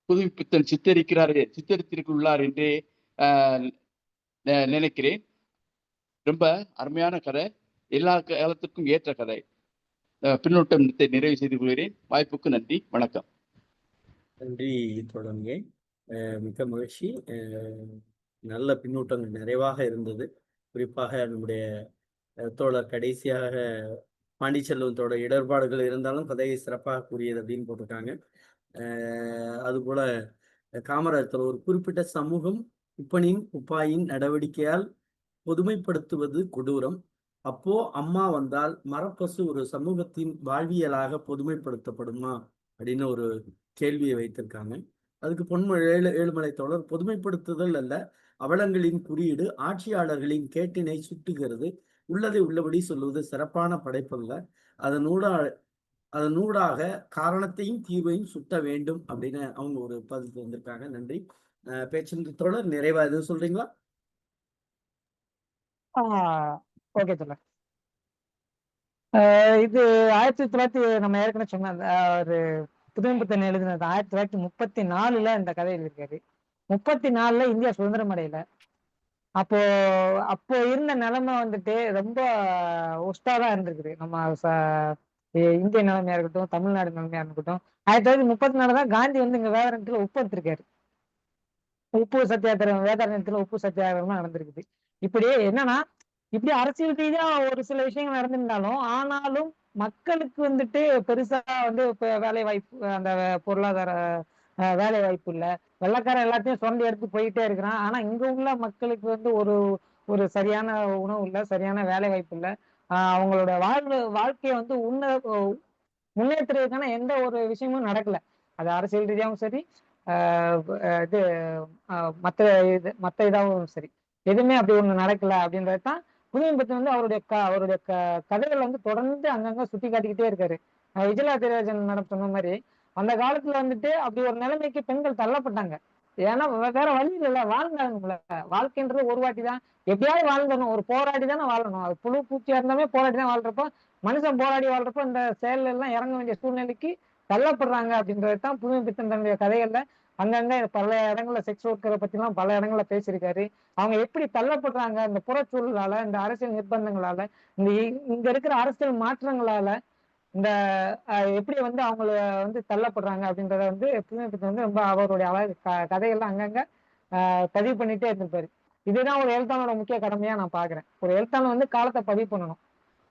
புதுமைப்பித்தன் சித்தரித்திருக்குள்ளார் என்றே நினைக்கிறேன். ரொம்ப அருமையான கதை, எல்லா காலத்துக்கும் ஏற்ற கதை. பின்னூட்டத்தை நிறைவு செய்து கொள்கிறேன். வாய்ப்புக்கு நன்றி, வணக்கம். நன்றி தொடங்க, மிக்க மகிழ்ச்சி. நல்ல பின்னூட்டங்கள் நிறைவாக இருந்தது. குறிப்பாக நம்முடைய தோழர் கடைசியாக பாண்டிச்செல்வத்தோட இடர்பாடுகள் இருந்தாலும் கதையை சிறப்பாக கூறியது அப்படின்னு போட்டிருக்காங்க. அதுபோல காமராஜர் ஒரு குறிப்பிட்ட சமூகம் குப்பாயின் நடவடிக்கையால் பொதுமைப்படுத்துவது கொடூரம். அப்போ அம்மா வந்தால் மரப்பசு ஒரு சமூகத்தின் வாழ்வியலாக பொதுமைப்படுத்தப்படுமா அப்படின்னு ஒரு கேள்வியை வைத்திருக்காங்க. அதுக்கு ஏழுமலை தோழர், பொதுமைப்படுத்துதல் அல்ல, அவலங்களின் குறியீடு ஆட்சியாளர்களின் கேட்டினை சுட்டுகிறது, உள்ளதை உள்ளபடி சொல்வது சிறப்பான படைப்பல்ல, அதனூடாக காரணத்தையும் தீர்வையும் சுட்ட வேண்டும் அப்படின்னு அவங்க ஒரு பதிவு வந்திருக்காங்க. நன்றி. பேச்சு தோழர், நிறைவா எதுவும் சொல்றீங்களா? ஓகே தோழர். இது 1900 நம்ம ஏற்கனவே சொன்ன ஒரு புதுமைப்பித்தன் எழுதினது 1934 இந்த கதை எழுதியிருக்காரு. 34 இந்தியா சுதந்திரம் அடையல. அப்போ இருந்த நிலைமை ரொம்ப ஒஸ்டாதான் இருந்திருக்குது. நம்ம இந்திய நிலைமையா இருக்கட்டும், தமிழ்நாடு நிலைமையா இருக்கட்டும். 1934 தான் காந்தி இங்க வேதாரண்யத்துல உப்பு எடுத்திருக்காரு. உப்பு சத்தியாகிரகம், வேதாரண்யத்துல உப்பு சத்தியாகிரகம் நடந்திருக்குது. இப்படி என்னன்னா, இப்படி அரசியல் ரீதியா ஒரு சில விஷயங்கள் நடந்திருந்தாலும், ஆனாலும் மக்களுக்கு பெருசா வேலை வாய்ப்பு, அந்த பொருளாதார வேலை வாய்ப்பு இல்ல. வெள்ளைக்காரன் எல்லாத்தையும் சுரண்டி எடுத்து போயிட்டே இருக்கிறான். ஆனா இங்க உள்ள மக்களுக்கு ஒரு ஒரு சரியான உணவு இல்ல, சரியான வேலை வாய்ப்பு இல்ல. அவங்களோட வாழ்க்கையை முன்னேற்றுறதுக்கான எந்த ஒரு விஷயமும் நடக்கல. அது அரசியல் ரீதியாகவும் சரி, இது மத்த இதாகவும் சரி, எதுவுமே அப்படி ஒண்ணு நடக்கல. அப்படின்றதுதான் புதுமைப்பித்தன் அவருடைய கதைகள் தொடர்ந்து அங்கங்க சுட்டி காட்டிக்கிட்டே இருக்காரு. விஜயலா திராஜன் மேடம் சொன்ன மாதிரி, அந்த காலத்துல அப்படி ஒரு நிலைமைக்கு பெண்கள் தள்ளப்பட்டாங்க. ஏன்னா வேற வழி இல்லைல்ல, வாழ்ந்தாங்கல்ல. வாழ்க்கைன்றது ஒரு வாட்டி தான், எப்படியாவது வாழ்ந்தணும், ஒரு போராடி தானே வாழணும். அது புழு பூச்சியா இருந்தாலுமே போராடி தான் வாழ்றப்போ, மனுஷன் போராடி வாழ்றப்போ இந்த செயல் எல்லாம் இறங்க வேண்டிய சூழ்நிலைக்கு தள்ளப்படுறாங்க. அப்படின்றதுதான் புதுமைப்பித்தன் தன்னுடைய கதைகள்ல அங்கங்க பல இடங்கள்ல செக்ஸ் ஒர்க்கரை பத்தி எல்லாம் பல இடங்கள்ல பேசியிருக்காரு. அவங்க எப்படி தள்ளப்படுறாங்க, இந்த புறச்சூழலால, இந்த அரசியல் நிர்பந்தங்களால, இங்க இருக்கிற அரசியல் மாற்றங்களால, இந்த எப்படி அவங்கள தள்ளப்படுறாங்க அப்படின்றத புதுமைப்பித்தன் ரொம்ப அவருடைய கதைகள்லாம் அங்கங்க பதிவு பண்ணிட்டே இருந்திருப்பாரு. இதுதான் ஒரு எழுத்தாளரோட முக்கிய கடமையா நான் பாக்குறேன். ஒரு எழுத்தாளர் காலத்தை பதிவு பண்ணணும்.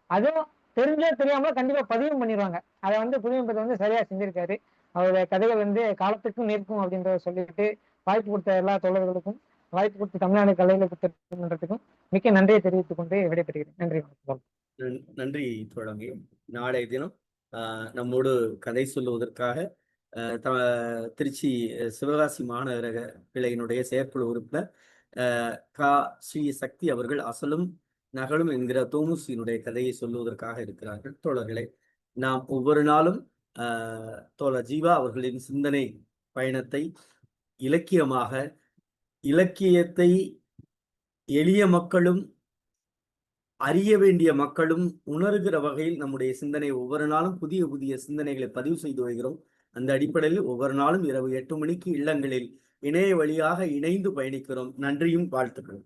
அதுவும் தெரிஞ்சோ தெரியாமல கண்டிப்பா பதிவும் பண்ணிடுவாங்க. அதை புதுமைப்பித்தன் சரியா செஞ்சிருக்காரு. அவருடைய கதைகள் வந்து காலத்துக்கும் நிற்கும் அப்படின்றத சொல்லிட்டு வாய்ப்பு கொடுத்த எல்லா தோழர்களுக்கும், வாய்ப்பு கொடுத்த தமிழ்நாடு கலை இலக்கிய பெருமன்றத்துக்கும் மிக்க நன்றியை தெரிவித்துக் கொண்டு விடைபெறுகிறேன். நன்றி வணக்கம். நன்றி தோழமை. நாளைய தினம் நம்மோடு கதை சொல்லுவதற்காக திருச்சி சிவகாசி மாநகர கிளையினுடைய செயற்குழு உறுப்பினர் கா ஸ்ரீ சக்தி அவர்கள் அசலும் நகலும் என்கிற தோமுசியினுடைய கதையை சொல்லுவதற்காக இருக்கிறார்கள். தோழர்களே, நாம் ஒவ்வொரு நாளும் தோழர் ஜீவா அவர்களின் சிந்தனை பயணத்தை இலக்கியமாக, இலக்கியத்தை எளிய மக்களும் அறிய வேண்டிய மக்களும் உணர்கிற வகையில் நம்முடைய சிந்தனை ஒவ்வொரு நாளும் புதிய புதிய சிந்தனைகளை பதிவு செய்து வருகிறோம். அந்த அடிப்படையில் ஒவ்வொரு நாளும் இரவு 8 மணிக்கு இல்லங்களில் இணைய வழியாக இணைந்து பயணிக்கிறோம். நன்றியும் வாழ்த்துக்களும்.